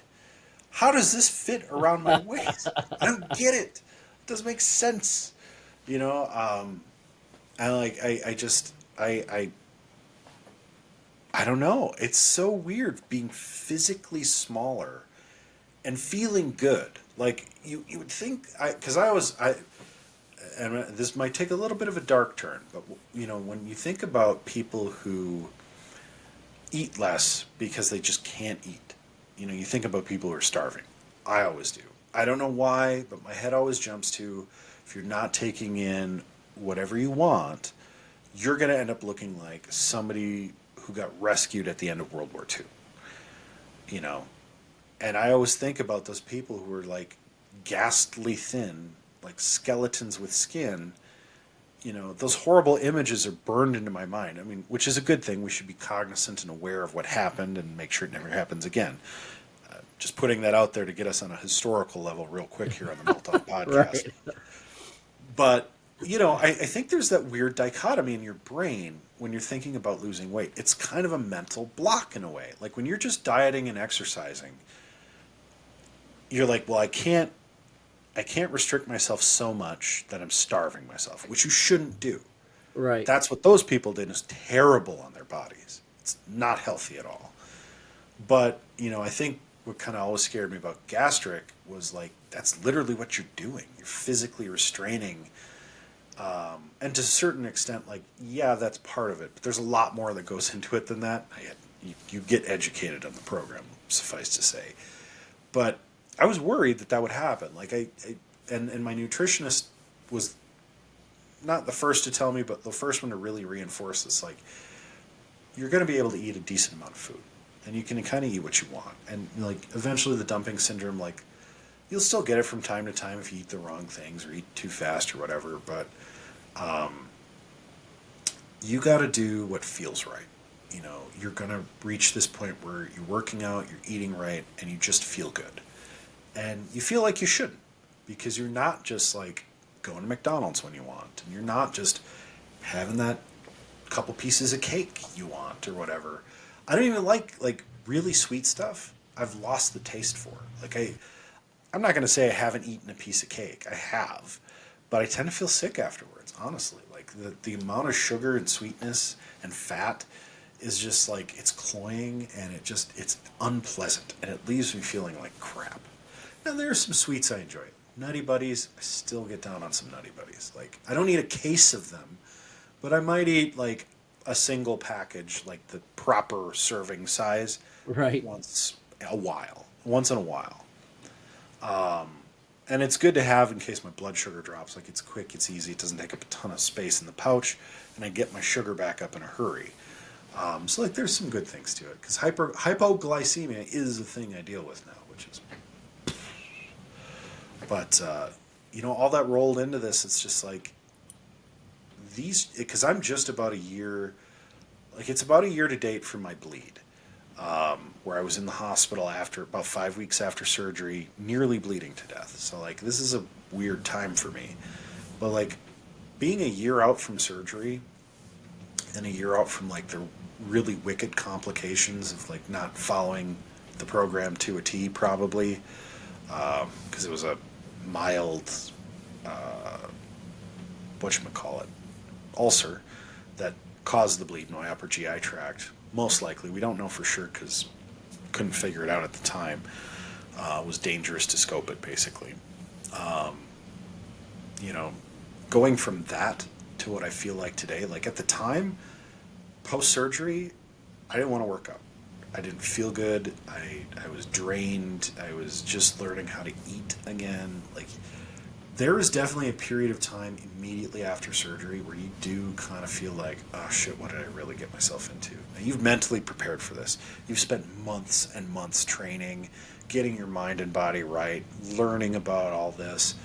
How does this fit around my waist? I don't get it. It doesn't make sense. I don't know. It's so weird being physically smaller and feeling good. You would think, and this might take a little bit of a dark turn, but when you think about people who eat less because they just can't eat, you think about people who are starving. I always do. I don't know why, but my head always jumps to, if you're not taking in whatever you want, you're going to end up looking like somebody who got rescued at the end of World War II. You know, and I always think about those people who are like ghastly thin, like skeletons with skin. You know, those horrible images are burned into my mind. I mean, which is a good thing. We should be cognizant and aware of what happened and make sure it never happens again. Just putting that out there to get us on a historical level real quick here on the Melt podcast. Right. But, you know, I think there's that weird dichotomy in your brain when you're thinking about losing weight. It's kind of a mental block in a way. Like when you're just dieting and exercising, you're like, well, I can't restrict myself so much that I'm starving myself, which you shouldn't do. Right. That's what those people did. It's terrible on their bodies. It's not healthy at all. But, you know, I think what kind of always scared me about gastric was like, that's literally what you're doing. You're physically restraining. And to a certain extent, like, yeah, that's part of it. But there's a lot more that goes into it than that. You get educated on the program, suffice to say. But I was worried that would happen. Like and my nutritionist was not the first to tell me, but the first one to really reinforce this. Like, you're going to be able to eat a decent amount of food, and you can kind of eat what you want. And like eventually, the dumping syndrome, like you'll still get it from time to time if you eat the wrong things or eat too fast or whatever. But you got to do what feels right. You know, you're going to reach this point where you're working out, you're eating right, and you just feel good. And you feel like you shouldn't, because you're not just like going to McDonald's when you want, and you're not just having that couple pieces of cake you want or whatever. I don't even like really sweet stuff. I've lost the taste for. Like I'm not going to say I haven't eaten a piece of cake. I have, but I tend to feel sick afterwards, honestly. Like the amount of sugar and sweetness and fat is just like, it's cloying, and it's unpleasant, and it leaves me feeling like crap. Now, there are some sweets I enjoy. Nutty Buddies, I still get down on some Nutty Buddies. Like, I don't eat a case of them, but I might eat like a single package, like the proper serving size, Right. once in a while. And it's good to have in case my blood sugar drops. Like, it's quick, it's easy, it doesn't take up a ton of space in the pouch, and I get my sugar back up in a hurry. So like, there's some good things to it, because hypoglycemia is a thing I deal with now, which is. But you know, all that rolled into this, it's just like because I'm just about a year, like it's about a year to date from my bleed, where I was in the hospital after about 5 weeks after surgery, nearly bleeding to death. So like, this is a weird time for me. But like, being a year out from surgery and a year out from like the really wicked complications of like not following the program to a T, probably, because it was a mild, whatchamacallit, ulcer that caused the bleed in my upper GI tract. Most likely, we don't know for sure because couldn't figure it out at the time. It was dangerous to scope it, basically. You know, going from that to what I feel like today, like at the time, post-surgery, I didn't want to work out. I didn't feel good. I was drained. I was just learning how to eat again. Like, there was definitely a period of time immediately after surgery where you do kind of feel like, oh shit, what did I really get myself into? Now, you've mentally prepared for this. You've spent months and months training, getting your mind and body right, learning about all this.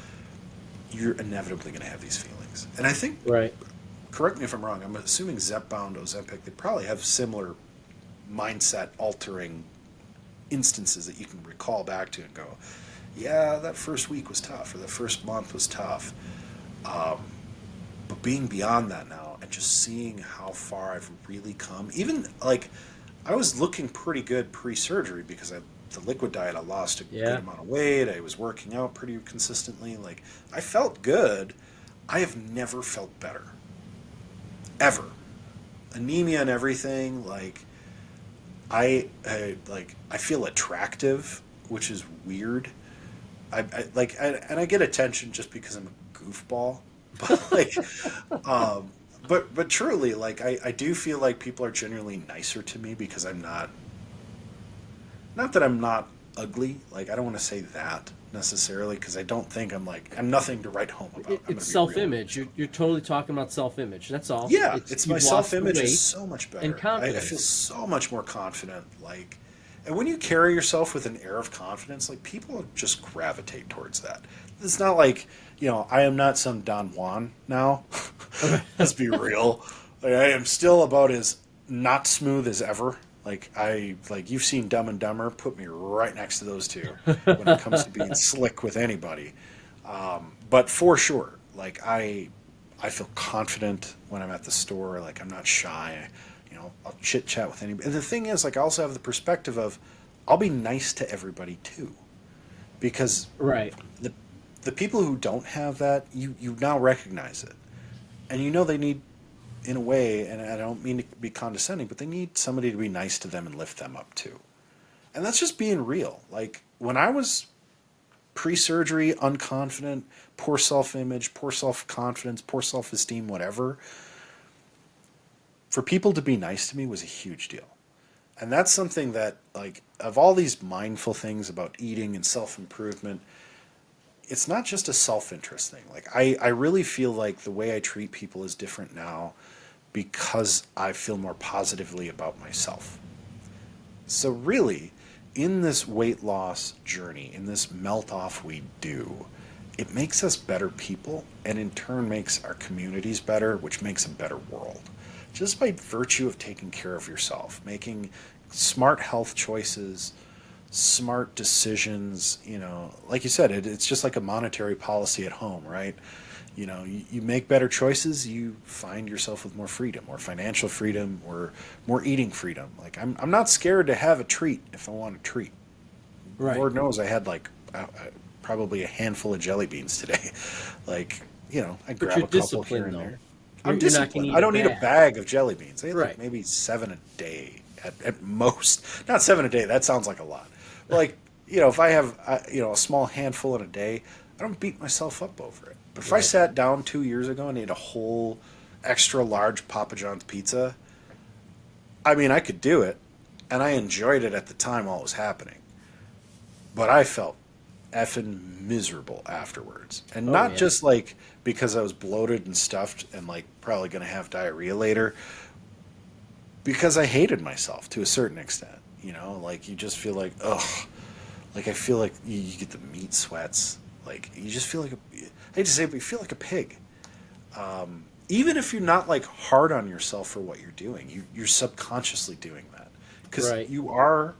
You're inevitably going to have these feelings. And I think, Right. correct me if I'm wrong, I'm assuming Zepbound, Ozempic, they probably have similar mindset altering instances that you can recall back to and go, yeah, that first week was tough, or the first month was tough. But being beyond that now and just seeing how far I've really come, even like I was looking pretty good pre-surgery because the liquid diet, I lost a good amount of weight. I was working out pretty consistently. Like, I felt good. I have never felt better. Ever. Anemia and everything, like, I feel attractive, which is weird. I get attention just because I'm a goofball, but like, but truly, like, I do feel like people are genuinely nicer to me because I'm not that I'm not ugly. Like, I don't want to say that necessarily because I don't think I'm nothing to write home about. It's self-image. You're totally talking about self-image. That's all. Yeah, it's my you've lost the self-image weight is so much better. and I confidence. feel so much more confident. Like, and when you carry yourself with an air of confidence, like people just gravitate towards that. It's not like, I am not some Don Juan now. Let's be real. Like, I am still about as not smooth as ever. Like you've seen Dumb and Dumber, put me right next to those two when it comes to being slick with anybody. But for sure, like I feel confident when I'm at the store. Like I'm not shy. I'll chit chat with anybody. And the thing is, like I also have the perspective of I'll be nice to everybody too, because Right. the people who don't have that, you now recognize it, and they need, in a way, and I don't mean to be condescending, but they need somebody to be nice to them and lift them up too. And that's just being real. Like when I was pre-surgery, unconfident, poor self-image, poor self-confidence, poor self-esteem, whatever, for people to be nice to me was a huge deal. And that's something that, like, of all these mindful things about eating and self-improvement, it's not just a self-interest thing. Like I really feel like the way I treat people is different now because I feel more positively about myself. So really, in this weight loss journey, in this melt off we do, it makes us better people, and in turn makes our communities better, which makes a better world. Just by virtue of taking care of yourself, making smart health choices, smart decisions, like you said, it's just like a monetary policy at home, right? You make better choices, you find yourself with more freedom, more financial freedom, or more eating freedom. Like I'm not scared to have a treat if I want a treat. Right. Lord knows I had probably a handful of jelly beans today. Like, I But grab you're a couple disciplined, here and though. there. You're I'm not disciplined. gonna I don't eat need a bag of jelly beans. I eat Right. like maybe 7 a day at most. Not 7 a day. That sounds like a lot. But like, if I have, a small handful in a day, I don't beat myself up over it. But if I sat down 2 years ago and ate a whole extra large Papa John's pizza, I mean, I could do it, and I enjoyed it at the time while it was happening. But I felt effing miserable afterwards. And not just like because I was bloated and stuffed and like probably going to have diarrhea later, because I hated myself to a certain extent. Like you just feel like, ugh. Like I feel like you get the meat sweats. Like you just feel like I hate to say it, but you feel like a pig. Even if you're not like hard on yourself for what you're doing, you're subconsciously doing that because Right. you are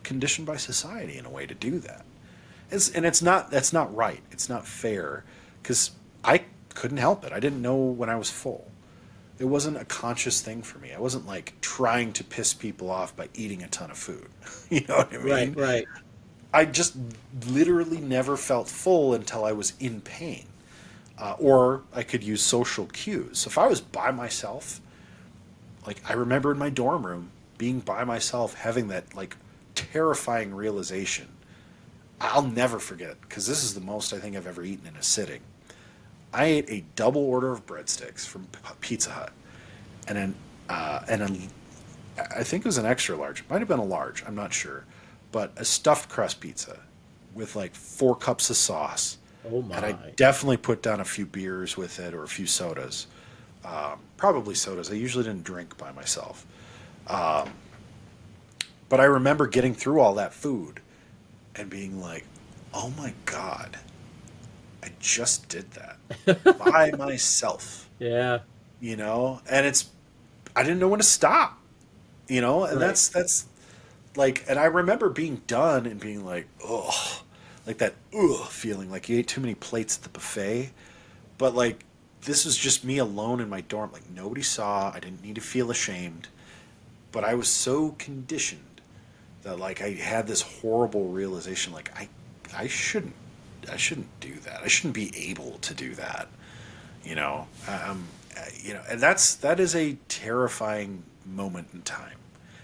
conditioned by society in a way to do that. That's not right. It's not fair because I couldn't help it. I didn't know when I was full. It wasn't a conscious thing for me. I wasn't like trying to piss people off by eating a ton of food. You know what I mean? Right. I just literally never felt full until I was in pain. Or I could use social cues. So if I was by myself, like I remember in my dorm room being by myself, having that like terrifying realization. I'll never forget it because this is the most I think I've ever eaten in a sitting. I ate a double order of breadsticks from Pizza Hut, and I think it was an extra large. It might have been a large. I'm not sure, but a stuffed crust pizza with like 4 cups of sauce. Oh my. And I definitely put down a few beers with it or a few sodas. Probably sodas. I usually didn't drink by myself. But I remember getting through all that food and being like, oh my God, I just did that by myself, Yeah. and I didn't know when to stop, and Right. that's like, and I remember being done and being like, ugh, like that, ugh, feeling like you ate too many plates at the buffet. But like, this was just me alone in my dorm. Like nobody saw, I didn't need to feel ashamed, but I was so conditioned that like I had this horrible realization, like I shouldn't do that. I shouldn't be able to do that. And that is a terrifying moment in time.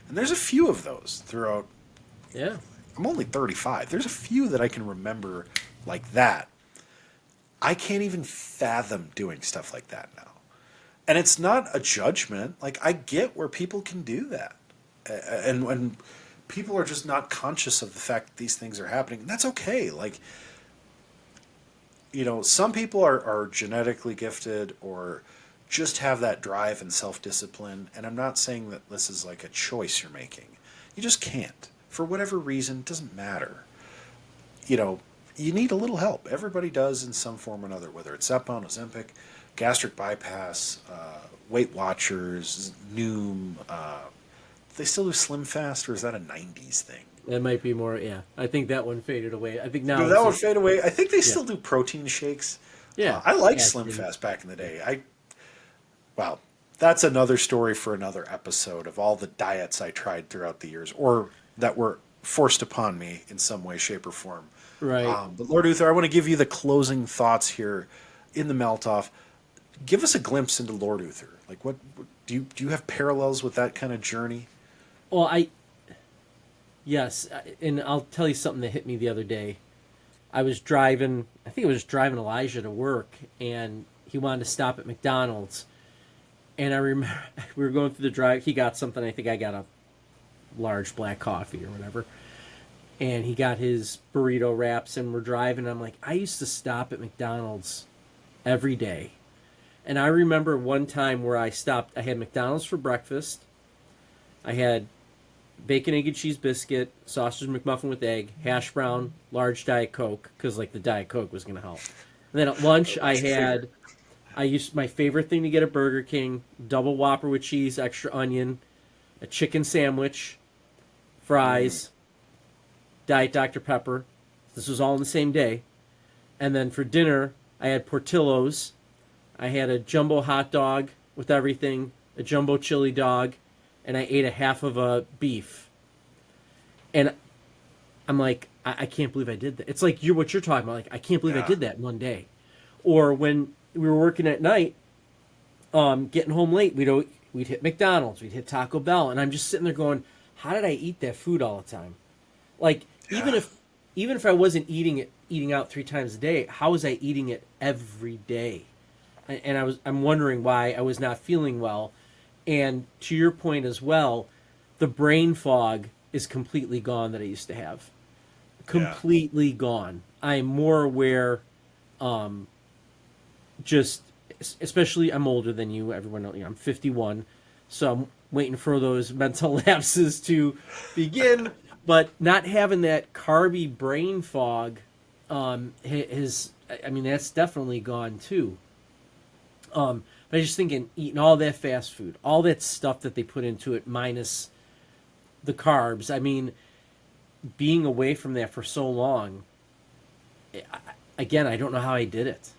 And there's a few of those throughout. Yeah. I'm only 35. There's a few that I can remember like that. I can't even fathom doing stuff like that now. And it's not a judgment. Like I get where people can do that. And when people are just not conscious of the fact that these things are happening. And that's okay. Like, some people are genetically gifted or just have that drive and self-discipline. And I'm not saying that this is like a choice you're making. You just can't. For whatever reason, it doesn't matter. You need a little help. Everybody does in some form or another, whether it's Zepbound, Ozempic, gastric bypass, Weight Watchers, Noom. They still do Slim Fast, or is that a 90s thing? That might be more, yeah. I think that one faded away. I think now... Did that one fade away? I think they still do protein shakes. Yeah. I liked Slim Fast back in the day. Well, that's another story for another episode of all the diets I tried throughout the years, or that were forced upon me in some way, shape, or form. Right. But Lord Uther, I want to give you the closing thoughts here in the melt-off. Give us a glimpse into Lord Uther. Like, what do you have parallels with that kind of journey? Well, yes, and I'll tell you something that hit me the other day. I think I was driving Elijah to work, and he wanted to stop at McDonald's. And I remember we were going through the drive. He got something. I think I got a large black coffee or whatever. And he got his burrito wraps, and we're driving. I'm like, I used to stop at McDonald's every day. And I remember one time where I stopped. I had McDonald's for breakfast. I had bacon, egg, and cheese biscuit, sausage McMuffin with egg, hash brown, large Diet Coke, because like the Diet Coke was going to help. And then at lunch, I used my favorite thing to get at Burger King, double Whopper with cheese, extra onion, a chicken sandwich, fries, Diet Dr. Pepper. This was all in the same day. And then for dinner, I had Portillo's. I had a jumbo hot dog with everything, a jumbo chili dog, and I ate a half of a beef. And I'm like, I can't believe I did that. It's like what you're talking about. Like, I can't believe I did that in one day. Or when we were working at night, getting home late, we'd hit McDonald's, we'd hit Taco Bell, and I'm just sitting there going, how did I eat that food all the time? Like, even if I wasn't eating out 3 times a day, how was I eating it every day? And I'm wondering why I was not feeling well. And to your point as well, the brain fog is completely gone that I used to have. Completely gone. I'm more aware, especially I'm older than you. Everyone knows, I'm 51, so I'm waiting for those mental lapses to begin. But not having that carby brain fog that's definitely gone too. But I just thinking, eating all that fast food, all that stuff that they put into it, minus the carbs. I mean, being away from that for so long, again, I don't know how I did it.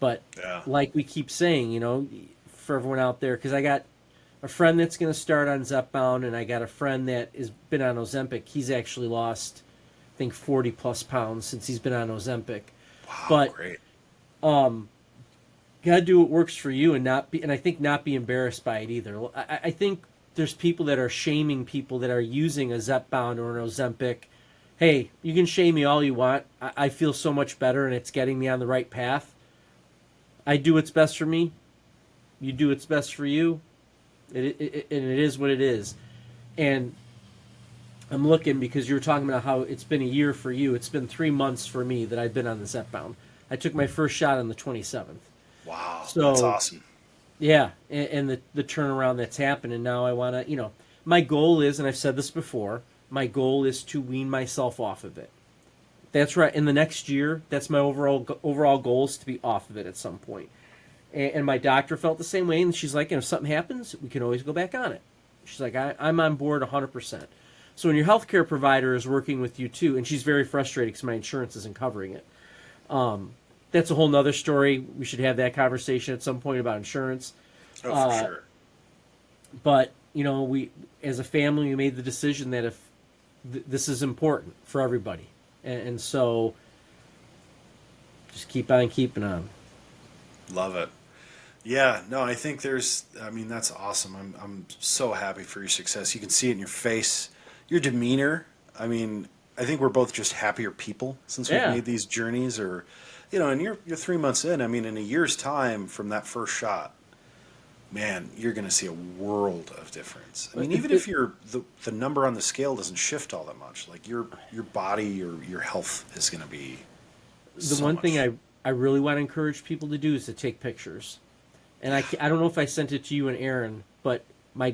But like we keep saying, for everyone out there, because I got a friend that's going to start on Zepbound, and I got a friend that has been on Ozempic. He's actually lost, I think, 40-plus pounds since he's been on Ozempic. Wow, but, great. Gotta do what works for you, and I think not be embarrassed by it either. I think there's people that are shaming people that are using a Zepbound or an Ozempic. Hey, you can shame me all you want. I feel so much better, and it's getting me on the right path. I do what's best for me. You do what's best for you. And it is what it is. And I'm looking, because you were talking about how it's been a year for you. It's been 3 months for me that I've been on the Zepbound. I took my first shot on the 27th. Wow, so, that's awesome. Yeah, and the turnaround that's happened, and now I want to, my goal is, and I've said this before, my goal is to wean myself off of it. That's right. In the next year, that's my overall goal, is to be off of it at some point. And my doctor felt the same way, and she's like, if something happens, we can always go back on it. She's like, I'm on board 100%. So when your healthcare provider is working with you too, and she's very frustrated because my insurance isn't covering it. That's a whole nother story. We should have that conversation at some point about insurance. Oh, for sure. But, we, as a family, we made the decision that if this is important for everybody. And so just keep on keeping on. Love it. Yeah, no, I think that's awesome. I'm so happy for your success. You can see it in your face, your demeanor. I mean, I think we're both just happier people since we've made these journeys, and you're 3 months in. I mean, in a year's time from that first shot, man, you're going to see a world of difference. I mean, even if the number on the scale doesn't shift all that much, like your body, your health is going to be The one thing I really want to encourage people to do is to take pictures. And I don't know if I sent it to you and Aaron, but my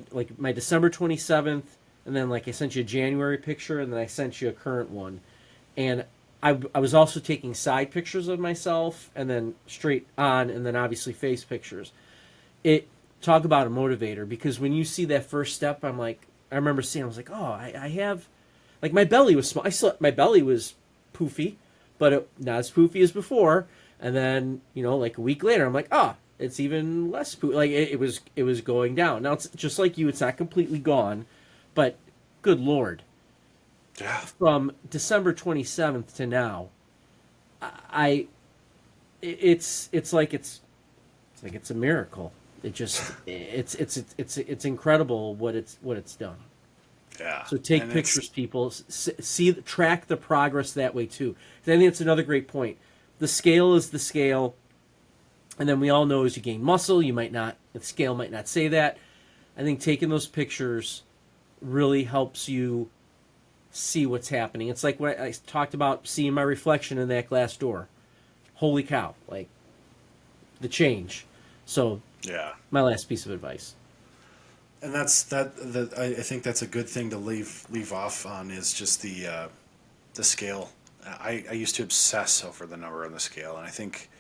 December 27th, and then like I sent you a January picture, and then I sent you a current one. And I was also taking side pictures of myself, and then straight on, and then obviously face pictures. Talk about a motivator, because when you see that first step, I remember seeing, I was like, oh, I have, like, my belly was small. My belly was poofy, but not as poofy as before. And then, like a week later, I'm like, oh, it's even less poofy. Like it was going down. Now it's just like you, it's not completely gone, but good Lord. Yeah. From December 27th to now, it's like it's a miracle. It's incredible what it's done. Yeah. So take pictures, people. Track the progress that way too. I think it's another great point. The scale is the scale, and then we all know as you gain muscle, the scale might not say that. I think taking those pictures really helps you see what's happening. It's like when I talked about seeing my reflection in that glass door. Holy cow! Like the change. So yeah, my last piece of advice. And I think that's a good thing to leave off on, is just the scale. I used to obsess over the number on the scale, and I think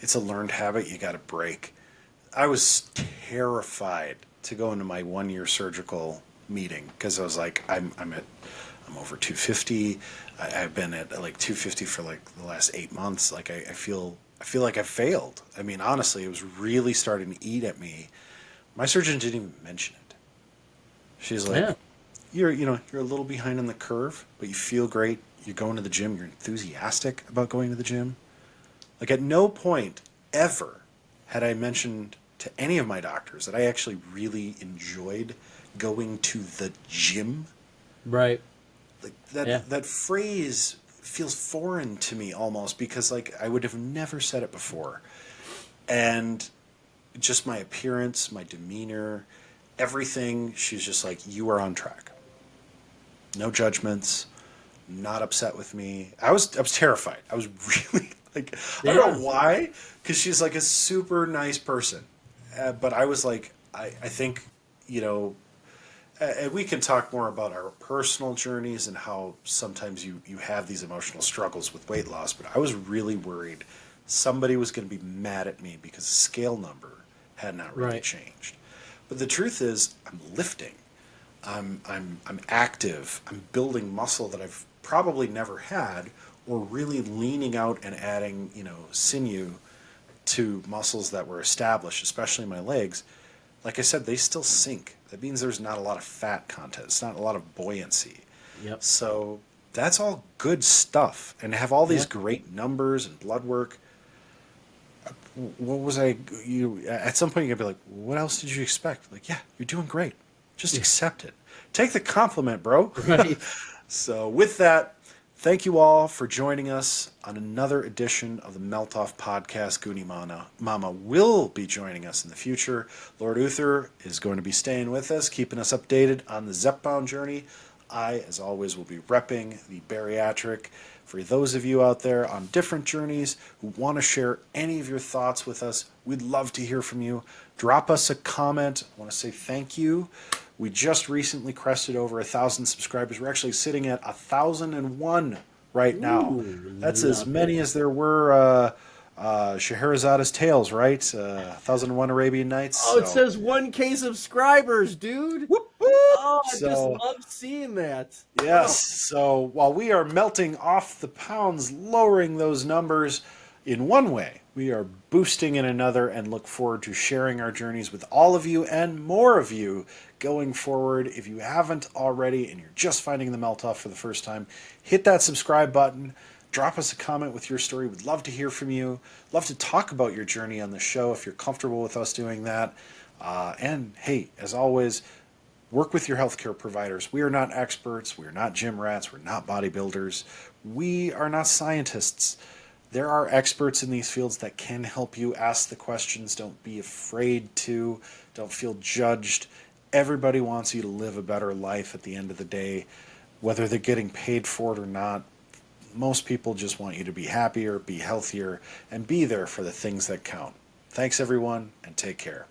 it's a learned habit you got to break. I was terrified to go into my 1-year surgical meeting because I was like, I'm over 250. I've been at like 250 for like the last 8 months. Like I feel like I failed. I mean, honestly, it was really starting to eat at me. My surgeon didn't even mention it. She's like, you're a little behind on the curve, but you feel great. You're going to the gym. You're enthusiastic about going to the gym. Like at no point ever had I mentioned to any of my doctors that I actually really enjoyed going to the gym. Right. Like that phrase feels foreign to me almost, because like I would have never said it before. And just my appearance, my demeanor, everything, she's just like, you are on track. No judgments, not upset with me. I was terrified. I was really like, I don't know why, because she's like a super nice person. But I was like, I think, and we can talk more about our personal journeys and how sometimes you have these emotional struggles with weight loss, but I was really worried somebody was going to be mad at me because the scale number had not really changed. But the truth is, I'm lifting. I'm active. I'm building muscle that I've probably never had, or really leaning out and adding, sinew to muscles that were established, especially my legs. Like I said, they still sink. That means there's not a lot of fat content. It's not a lot of buoyancy. Yep. So that's all good stuff. And to have all these great numbers and blood work, what was at some point you're gonna be like, what else did you expect? Like, yeah, you're doing great. Just accept it. Take the compliment, bro. Right. So with that, thank you all for joining us on another edition of the Melt Off Podcast. Goonie Mama will be joining us in the future. Lord Uther is going to be staying with us, keeping us updated on the Zepbound journey. I, as always, will be repping the bariatric. For those of you out there on different journeys who want to share any of your thoughts with us, we'd love to hear from you. Drop us a comment. I want to say thank you. We just recently crested over 1,000 subscribers. We're actually sitting at 1,001 right now. Ooh, that's as many as there were Scheherazada's Tales, right? 1,001 Arabian Nights. Oh, it says 1K subscribers, dude. Whoop, whoop. Oh, I just love seeing that. Yes. So while we are melting off the pounds, lowering those numbers in one way, we are boosting in another, and look forward to sharing our journeys with all of you and more of you going forward. If you haven't already and you're just finding the Melt Off for the first time, hit that subscribe button. Drop us a comment with your story. We'd love to hear from you. Love to talk about your journey on the show if you're comfortable with us doing that. And hey, as always, work with your healthcare providers. We are not experts. We are not gym rats. We're not bodybuilders. We are not scientists. There are experts in these fields that can help you. Ask the questions. Don't be afraid to. Don't feel judged. Everybody wants you to live a better life at the end of the day, whether they're getting paid for it or not. Most people just want you to be happier, be healthier, and be there for the things that count. Thanks, everyone, and take care.